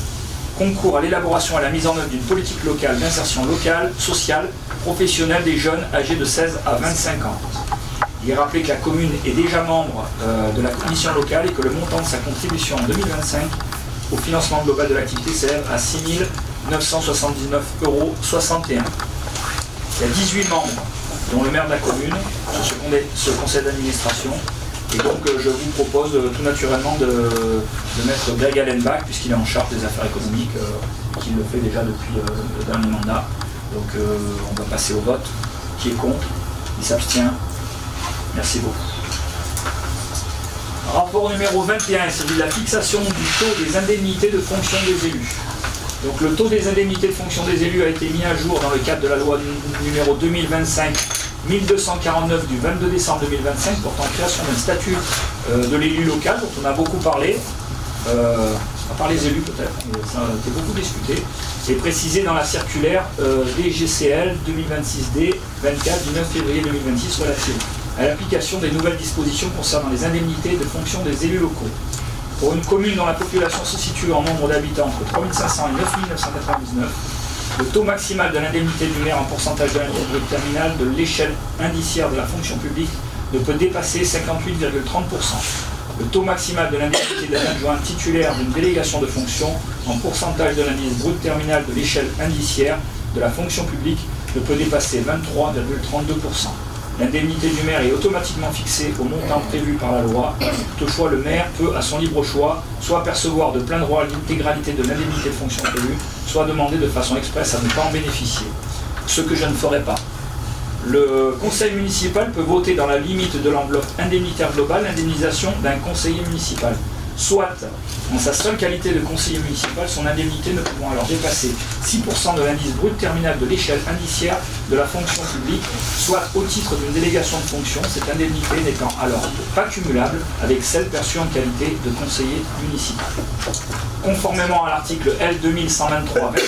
concourent à l'élaboration et à la mise en œuvre d'une politique locale d'insertion locale, sociale, professionnelle des jeunes âgés de 16 à 25 ans. Il est rappelé que la commune est déjà membre de la commission locale et que le montant de sa contribution en 2025 au financement global de l'activité s'élève à 6 979,61 €. Il y a 18 membres, dont le maire de la commune, sur ce conseil d'administration. Et donc je vous propose tout naturellement de mettre Greg Allenbach, puisqu'il est en charge des affaires économiques, qu'il le fait déjà depuis le dernier mandat. Donc on va passer au vote. Qui est contre? Qui s'abstient? Merci beaucoup. Rapport numéro 21, il s'agit de la fixation du taux des indemnités de fonction des élus. Donc le taux des indemnités de fonction des élus a été mis à jour dans le cadre de la loi numéro 2025-1249 du 22 décembre 2025 portant création d'un statut de l'élu local, dont on a beaucoup parlé, à part les élus peut-être, mais ça a été beaucoup discuté, et précisé dans la circulaire DGCL 2026D 24 du 9 février 2026 relative à l'application des nouvelles dispositions concernant les indemnités de fonction des élus locaux. Pour une commune dont la population se situe en nombre d'habitants entre 3500 et 9999, le taux maximal de l'indemnité du maire en pourcentage de l'indice brut terminal de l'échelle indiciaire de la fonction publique ne peut dépasser 58,30%. Le taux maximal de l'indemnité d'un adjoint titulaire d'une délégation de fonction en pourcentage de l'indice brut terminal de l'échelle indiciaire de la fonction publique ne peut dépasser 23,32%. L'indemnité du maire est automatiquement fixée au montant prévu par la loi. Toutefois, le maire peut, à son libre choix, soit percevoir de plein droit l'intégralité de l'indemnité de fonction prévue, soit demander de façon expresse à ne pas en bénéficier. Ce que je ne ferai pas. Le conseil municipal peut voter dans la limite de l'enveloppe indemnitaire globale l'indemnisation d'un conseiller municipal. Soit, en sa seule qualité de conseiller municipal, son indemnité ne pouvant alors dépasser 6% de l'indice brut terminal de l'échelle indiciaire de la fonction publique, soit au titre d'une délégation de fonction, cette indemnité n'étant alors pas cumulable avec celle perçue en qualité de conseiller municipal. Conformément à l'article L2123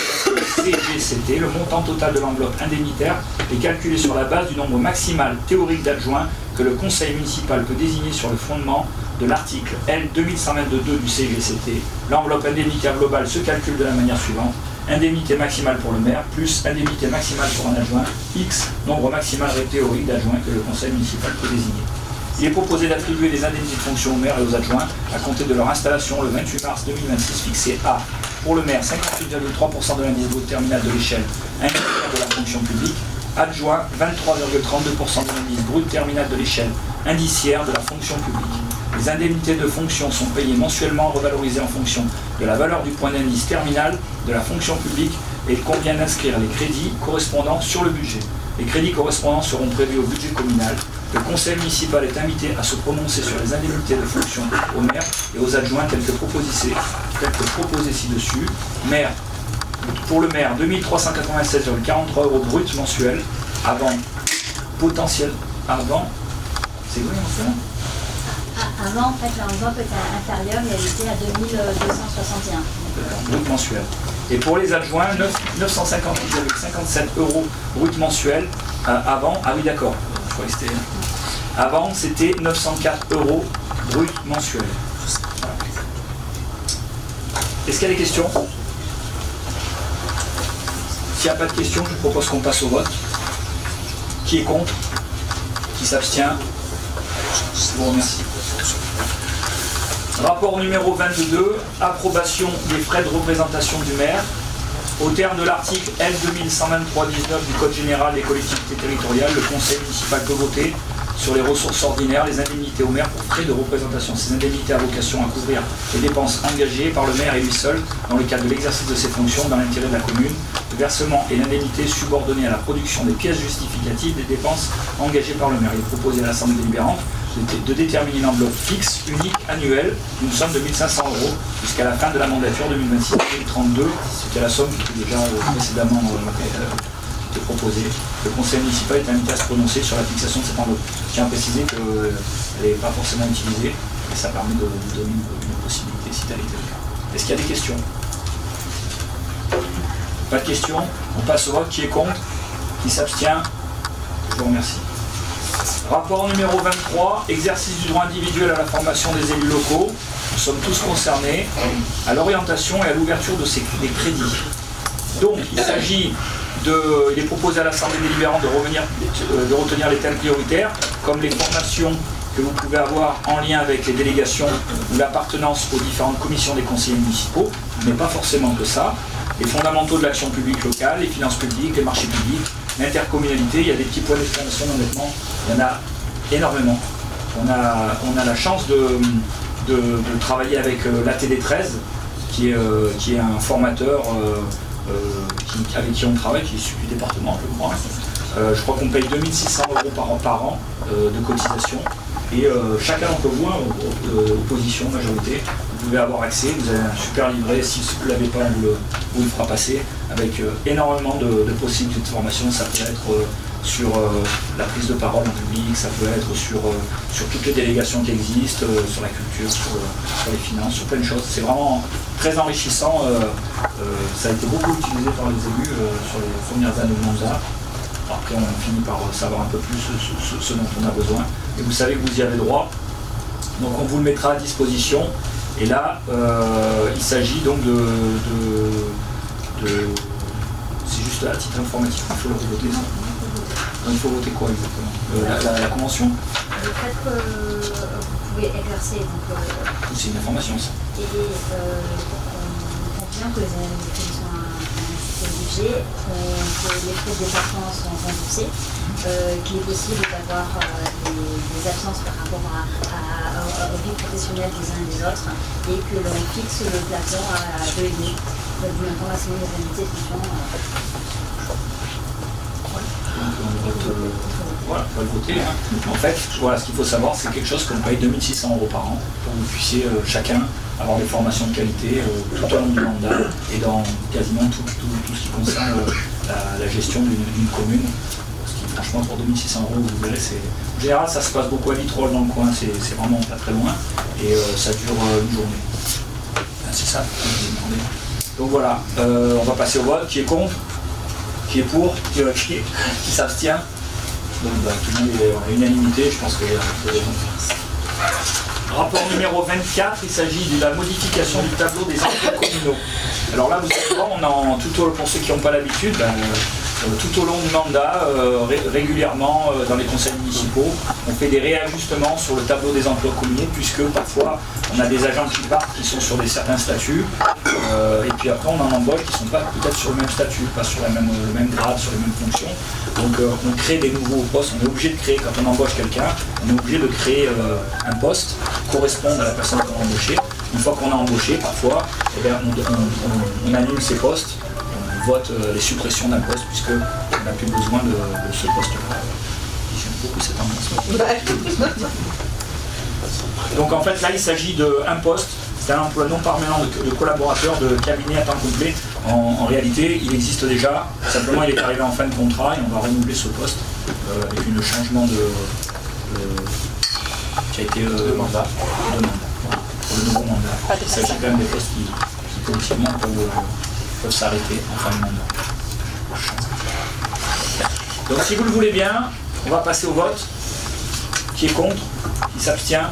CGCT, le montant total de l'enveloppe indemnitaire est calculé sur la base du nombre maximal théorique d'adjoints que le conseil municipal peut désigner sur le fondement de l'article L2122 du CGCT. L'enveloppe indemnitaire globale se calcule de la manière suivante: indemnité maximale pour le maire plus indemnité maximale pour un adjoint, X, nombre maximal théorique d'adjoints que le conseil municipal peut désigner. Il est proposé d'attribuer les indemnités de fonction aux maires et aux adjoints à compter de leur installation le 28 mars 2026, fixé à, pour le maire, 58,3% de l'indice brut terminal de l'échelle indiciaire de la fonction publique, adjoint 23,32% de l'indice brut terminal de l'échelle indiciaire de la fonction publique. Les indemnités de fonction sont payées mensuellement, revalorisées en fonction de la valeur du point d'indice terminal de la fonction publique, et il convient d'inscrire les crédits correspondants sur le budget. Les crédits correspondants seront prévus au budget communal. Le conseil municipal est invité à se prononcer sur les indemnités de fonction aux maires et aux adjoints telles que proposées ci-dessus. Pour le maire, 2396,43 € brut mensuel, avant, c'est quoi mensuel? Avant, en fait, l'enveloppe était inférieure, mais elle était à 2261. Brut mensuel. Et pour les adjoints, 958,57 € brut mensuel. Avant, ah oui d'accord, je crois que c'était... Avant, c'était 904 € brut mensuel. Voilà. Est-ce qu'il y a des questions? S'il n'y a pas de questions, je vous propose qu'on passe au vote. Qui est contre? Qui s'abstient? Je vous remercie. Rapport numéro 22, approbation des frais de représentation du maire. Au terme de l'article L 2123-19 du Code général des collectivités territoriales, le conseil municipal peut voter sur les ressources ordinaires, les indemnités au maire pour frais de représentation. Ces indemnités à vocation à couvrir les dépenses engagées par le maire et lui seul dans le cadre de l'exercice de ses fonctions dans l'intérêt de la commune. Le versement et l'indemnité subordonnés à la production des pièces justificatives des dépenses engagées par le maire. Il est proposé à l'Assemblée délibérante de déterminer une enveloppe fixe, unique, annuelle, d'une somme de 1 500 € jusqu'à la fin de la mandature 2026-2032. C'était la somme qui était déjà précédemment était proposée. Le conseil municipal est invité à se prononcer sur la fixation de cette enveloppe. Je tiens à préciser qu'elle n'est pas forcément utilisée, et ça permet de vous donner une possibilité si tel était le cas. Est-ce qu'il y a des questions? Pas de questions? On passe au vote. Qui est contre? Qui s'abstient? Je vous remercie. Rapport numéro 23, exercice du droit individuel à la formation des élus locaux. Nous sommes tous concernés à l'orientation et à l'ouverture des crédits. Donc, il est proposé à l'Assemblée délibérante de retenir les thèmes prioritaires, comme les formations que vous pouvez avoir en lien avec les délégations ou l'appartenance aux différentes commissions des conseillers municipaux, mais pas forcément que ça. Les fondamentaux de l'action publique locale, les finances publiques, les marchés publics, l'intercommunalité, il y a des petits points d'exclamation honnêtement, il y en a énormément. On a la chance de travailler avec l'ATD13, qui est un formateur avec qui on travaille, qui est issu du département, je crois. Je crois qu'on paye 2 600 € par an de cotisation. Et chacun d'entre vous, opposition, majorité, vous pouvez avoir accès, vous avez un super livret, si vous ne l'avez pas, on vous le fera passer, avec énormément de possibilités de formation. Ça peut être sur la prise de parole en public, ça peut être sur toutes les délégations qui existent, sur la culture, sur les finances, sur plein de choses. C'est vraiment très enrichissant. Ça a été beaucoup utilisé par les élus sur les premières années de mandat. Après, on finit par savoir un peu plus ce dont on a besoin. Et vous savez que vous y avez droit. Donc, on vous le mettra à disposition. Et là, il s'agit donc c'est juste à titre informatif, il faut le voter. Donc, il faut voter quoi exactement? La convention? Le fait que vous pouvez exercer. C'est une information, ça. Et en confiant que les indemnités sont obligés, que les frais de déplacement sont remboursés, qu'il est possible d'avoir des absences par rapport aux vies professionnelles des uns et des autres, et que l'on fixe le plafond à 2,5 du montant maximum des indemnités de fonction. Voilà, on va le voter. En fait, voilà, ce qu'il faut savoir, c'est quelque chose qu'on paye 2 600 € par an pour que vous puissiez chacun avoir des formations de qualité tout au long du mandat et dans quasiment tout ce qui concerne la gestion d'une commune. Ce qui, franchement, pour 2 600 €, vous verrez, en général, ça se passe beaucoup à Vitrolles dans le coin, c'est vraiment pas très loin et ça dure une journée. C'est ça. Donc voilà, on va passer au vote. Qui est contre? Qui est pour? Qui s'abstient? Donc tout le monde est en unanimité, je pense que les gens faire. Rapport numéro 24, il s'agit de la modification du tableau des emplois communaux. Alors là, vous allez voir, pour ceux qui n'ont pas l'habitude, tout au long du mandat, régulièrement dans les conseils municipaux, on fait des réajustements sur le tableau des emplois communaux, puisque parfois on a des agents qui partent, qui sont sur certains statuts, et puis après on en embauche qui ne sont pas peut-être sur le même statut, pas sur le même grade, sur les mêmes fonctions. Donc on crée des nouveaux postes, on est obligé de créer, quand on embauche quelqu'un, on est obligé de créer un poste qui corresponde à la personne qu'on a embauchée. Une fois qu'on a embauché, parfois, on annule ces postes, on vote les suppressions d'un poste, puisqu'on n'a plus besoin de ce poste-là. J'aime beaucoup cette ambiance. Donc en fait, là, il s'agit d'un poste, c'est un emploi non permanent de collaborateur de cabinet à temps complet. En réalité, il existe déjà, simplement il est arrivé en fin de contrat et on va renouveler ce poste avec le changement qui a été de mandat. Pour le nouveau mandat. Il s'agit quand même des postes qui politiquement peuvent s'arrêter en fin de mandat. Donc si vous le voulez bien, on va passer au vote. Qui est contre? Qui s'abstient?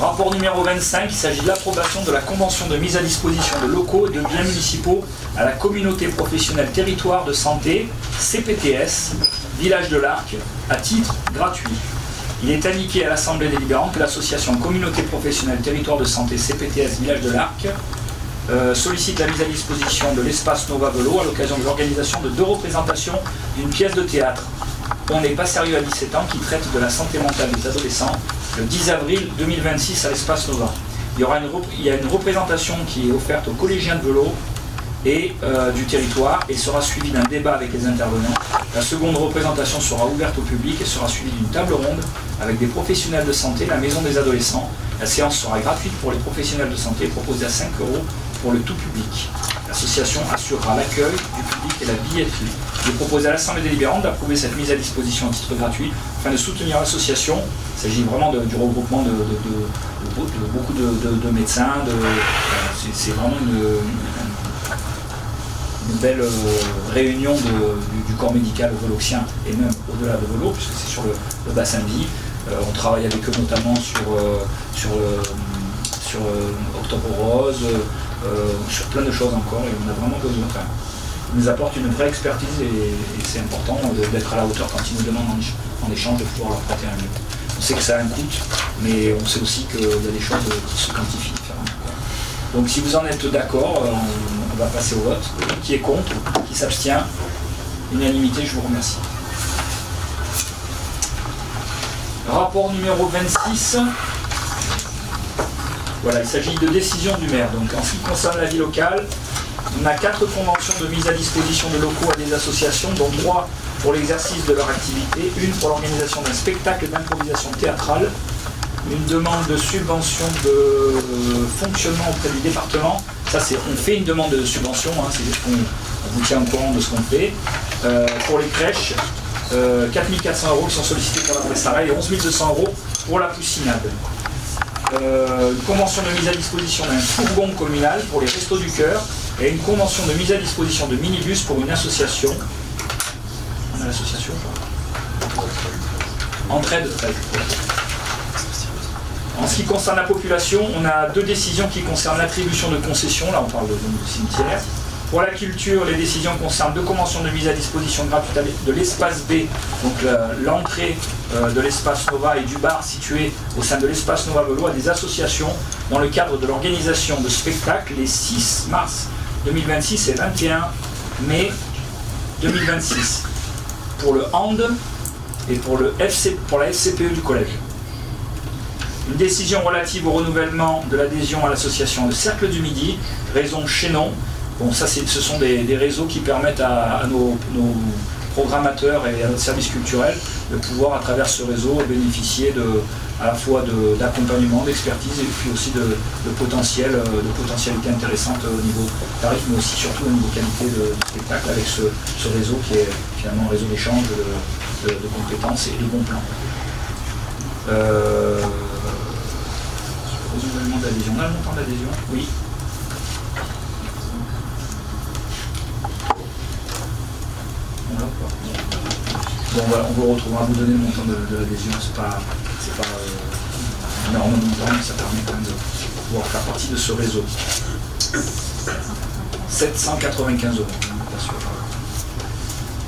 Rapport numéro 25, il s'agit de l'approbation de la convention de mise à disposition de locaux et de biens municipaux à la communauté professionnelle territoire de santé, CPTS, Village de l'Arc, à titre gratuit. Il est indiqué à l'Assemblée délibérante que l'association Communauté professionnelle territoire de santé, CPTS, Village de l'Arc, sollicite la mise à disposition de l'espace Nova Velo à l'occasion de l'organisation de 2 représentations d'une pièce de théâtre. On n'est pas sérieux à 17 ans qui traite de la santé mentale des adolescents le 10 avril 2026 à l'espace Nova. Il y a une représentation qui est offerte aux collégiens de vélo et du territoire et sera suivie d'un débat avec les intervenants. La seconde représentation sera ouverte au public et sera suivie d'une table ronde avec des professionnels de santé, la maison des adolescents. La séance sera gratuite pour les professionnels de santé, proposée à 5 € pour le tout public. L'association assurera l'accueil du public et la billetterie. Il est proposé à l'Assemblée délibérante d'approuver cette mise à disposition à titre gratuit afin de soutenir l'association. Il s'agit vraiment du regroupement de beaucoup de médecins. C'est vraiment une belle réunion du corps médical voloxien et même au-delà de Velo, puisque c'est sur le bassin de vie. On travaille avec eux notamment sur Octobre Rose, sur plein de choses encore, et on a vraiment besoin. Enfin, ils nous apportent une vraie expertise et c'est important d'être à la hauteur quand ils nous demandent en échange de pouvoir leur prêter un lieu. On sait que ça a un coût, mais on sait aussi qu'il y a des choses qui se quantifient différemment. Donc si vous en êtes d'accord, on va passer au vote. Qui est contre? Qui s'abstient? Unanimité, je vous remercie. Rapport numéro 26. Voilà, il s'agit de décision du maire. Donc en ce qui concerne la vie locale, on a 4 conventions de mise à disposition de locaux à des associations, dont 3 pour l'exercice de leur activité, une pour l'organisation d'un spectacle d'improvisation théâtrale, une demande de subvention de fonctionnement auprès du département. Ça, on fait une demande de subvention, hein, c'est juste qu'on vous tient au courant de ce qu'on fait. Pour les crèches, 4 400 € qui sont sollicités pour la Pressarelle et 11 200 € pour la Poussinade. Une convention de mise à disposition d'un fourgon communal pour les Restos du Cœur et une convention de mise à disposition de minibus pour une association. On a l'association Entraide. En ce qui concerne la population, on a 2 décisions qui concernent l'attribution de concessions, là on parle de cimetière. Pour la culture, les décisions concernent 2 conventions de mise à disposition gratuite de l'espace B, donc l'entrée de l'espace Nova et du bar situé au sein de l'espace Nova Velo à des associations dans le cadre de l'organisation de spectacles les 6 mars 2026 et 21 mai 2026 pour le hand et pour la FCPE du collège. Une décision relative au renouvellement de l'adhésion à l'association Le Cercle du Midi, réseau Chaînon. Bon, ça, ce sont des réseaux qui permettent à nos programmateurs et à notre service culturel de pouvoir, à travers ce réseau, bénéficier à la fois d'accompagnement, d'expertise et puis aussi de potentialités intéressantes au niveau tarif, mais aussi surtout au niveau qualité de spectacle avec ce réseau qui est finalement un réseau d'échange de compétences et de bons plans. Renouvellement d'adhésion. On a le montant d'adhésion? Oui. Bon, on vous retrouvera à vous donner le montant de l'adhésion, c'est pas énorme montant, mais ça permet quand même de pouvoir faire partie de ce réseau. 795 €, bien sûr.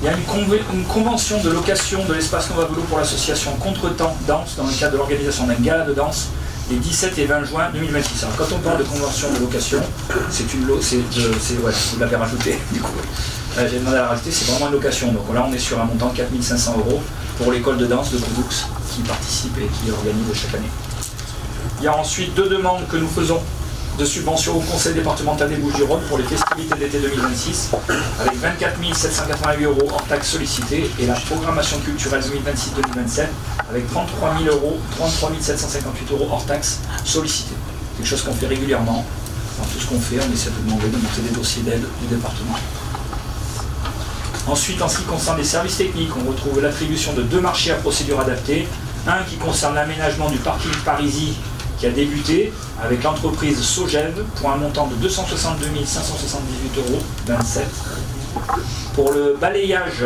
Il y a une convention de location de l'espace Nova Velo pour l'association Contretemps Danse dans le cadre de l'organisation d'un gala de danse les 17 et 20 juin 2026. Alors quand on parle de convention de location, vous l'avez rajouté, du coup. J'ai demandé à la rajouter, c'est vraiment une location. Donc là on est sur un montant de 4 500 € pour l'école de danse de Coudux qui participe et qui organise chaque année. Il y a ensuite 2 demandes que nous faisons de subvention au Conseil départemental des Bouches-du-Rhône pour les festivités d'été 2026 avec 24 788 € hors taxes sollicitées et la programmation culturelle 2026-2027 avec 33 758 € hors taxes sollicitées. Quelque chose qu'on fait régulièrement. Dans tout ce qu'on fait, on essaie de demander de monter des dossiers d'aide du département. Ensuite, en ce qui concerne les services techniques, on retrouve l'attribution de 2 marchés à procédure adaptée. Un qui concerne l'aménagement du parking Parisis qui a débuté avec l'entreprise Sogev pour un montant de 262 578,27 €. Pour le balayage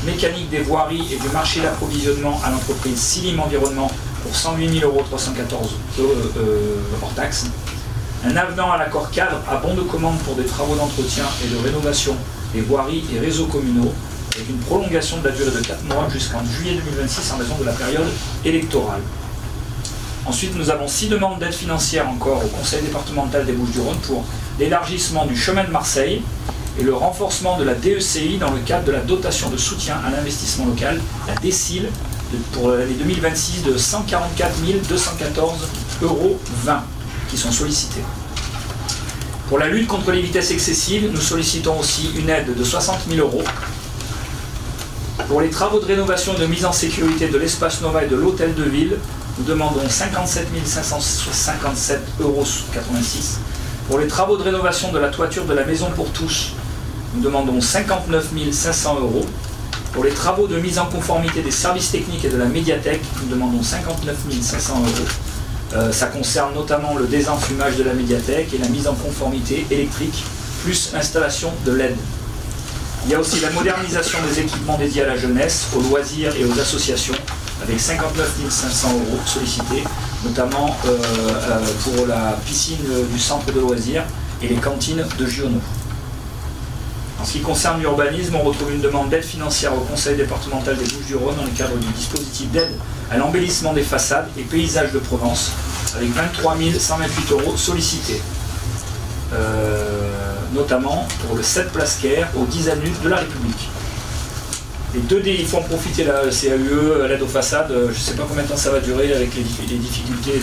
mécanique des voiries et du marché d'approvisionnement à l'entreprise Silim Environnement pour 108 314 € hors taxe. Un avenant à l'accord cadre à bon de commande pour des travaux d'entretien et de rénovation des voiries et réseaux communaux, avec une prolongation de la durée de 4 mois jusqu'en juillet 2026 en raison de la période électorale. Ensuite, nous avons 6 demandes d'aide financière encore au Conseil départemental des Bouches-du-Rhône pour l'élargissement du chemin de Marseille et le renforcement de la DECI dans le cadre de la dotation de soutien à l'investissement local, la DECIL, pour l'année 2026 de 144 214,20 € qui sont sollicités. Pour la lutte contre les vitesses excessives, nous sollicitons aussi une aide de 60 000 €. Pour les travaux de rénovation et de mise en sécurité de l'espace Nova et de l'hôtel de ville, nous demandons 57 557,86 €. Pour les travaux de rénovation de la toiture de la maison pour tous, nous demandons 59 500 €. Pour les travaux de mise en conformité des services techniques et de la médiathèque, nous demandons 59 500 €. Ça concerne notamment le désenfumage de la médiathèque et la mise en conformité électrique, plus l'installation de LED. Il y a aussi la modernisation des équipements dédiés à la jeunesse, aux loisirs et aux associations, avec 59 500 € sollicités, notamment pour la piscine du centre de loisirs et les cantines de Giono. En ce qui concerne l'urbanisme, on retrouve une demande d'aide financière au Conseil départemental des Bouches-du-Rhône dans le cadre du dispositif d'aide à l'embellissement des façades et paysages de Provence, avec 23 128 € sollicités, notamment pour le 7 Place Caire aux 10 avenues de la République. Les 2D, il faut en profiter, la CAUE, l'aide aux façades, je ne sais pas combien de temps ça va durer avec les difficultés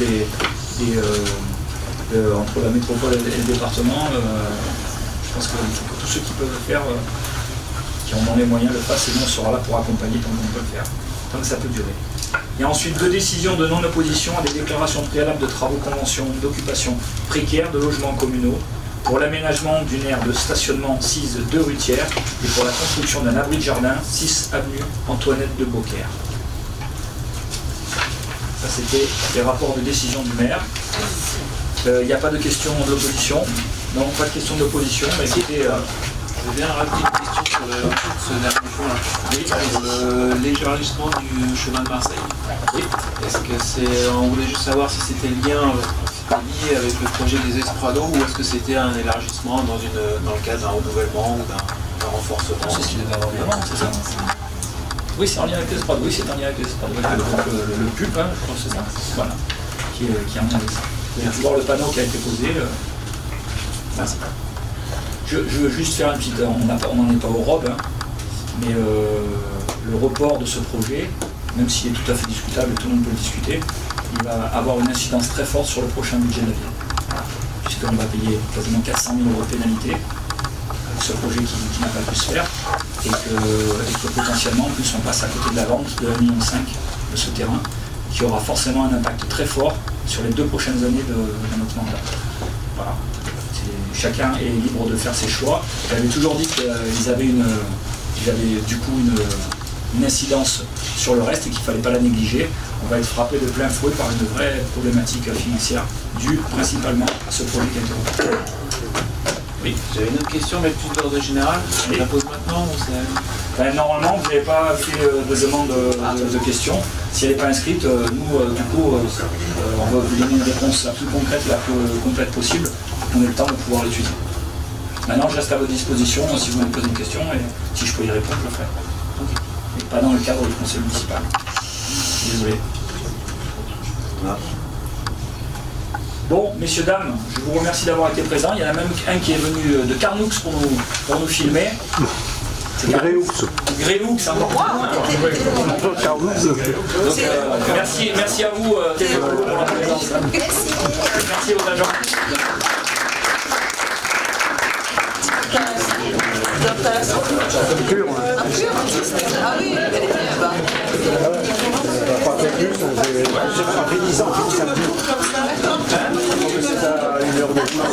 entre la métropole et le département. Je pense que tous ceux qui peuvent le faire, qui en ont les moyens, le fassent, et nous on sera là pour accompagner tant qu'on peut le faire, tant que ça peut durer. Il y a ensuite 2 décisions de non-opposition à des déclarations préalables de travaux convention d'occupation précaire de logements communaux pour l'aménagement d'une aire de stationnement 6 de Rutière et pour la construction d'un abri de jardin 6 avenue Antoinette de Beaucaire. Ça c'était les rapports de décision du maire. Il n'y a pas de question de l'opposition. Non, pas de question d'opposition, mais écoutez... Je viens rajouter une question sur ce dernier point. Oui, sur l'élargissement du chemin de Marseille. Oui. Est-ce que on voulait juste savoir si c'était lié avec le projet des Esprados ou est-ce que c'était un élargissement dans le cadre d'un renouvellement ou d'un renforcement? C'est ce qu'il devait avoir avant, c'est ça? Oui, c'est en lien avec les Esprados. Oui, c'est en lien avec les Esprados. Le pulpe, hein, je pense que c'est ça. Voilà, qui est en lien avec ça. Vous pouvez voir le panneau qui a été posé. Merci. Je veux juste faire une petite... On n'en est pas au robe, hein, mais le report de ce projet, même s'il est tout à fait discutable et tout le monde peut le discuter, il va avoir une incidence très forte sur le prochain budget de la ville. Puisqu'on va payer quasiment 400 000 € de pénalité avec ce projet qui n'a pas pu se faire, et que potentiellement, en plus, on passe à côté de la vente de 1,5 million de ce terrain, qui aura forcément un impact très fort sur les 2 prochaines années de notre mandat. Voilà. Chacun est libre de faire ses choix. J'avais toujours dit qu'ils avaient du coup une incidence sur le reste et qu'il ne fallait pas la négliger. On va être frappé de plein fouet par une vraie problématique financière due principalement à ce projet qui a été repris. Oui. J'avais une autre question, mais plus d'ordre général. Oui. Je la pose maintenant ou c'est... Normalement, vous n'avez pas fait de demande de questions. Si elle n'est pas inscrite, nous, du coup, on va vous donner une réponse la plus concrète, la plus complète possible. On a le temps de pouvoir l'étudier. Maintenant, je reste à votre disposition si vous me posez une question et si je peux y répondre, je le ferai. Mais pas dans le cadre du conseil municipal. Désolé. Bon, messieurs, dames, je vous remercie d'avoir été présents. Il y en a même un qui est venu de Carnoux pour nous filmer. Gréoux. Gréoux, c'est encore merci à vous, pour la présence. Merci aux agents. Ah oui, elle était là-bas. Pas fait plus, j'ai fait 10 ans, j'ai samedi. C'est à 1 heure de jour.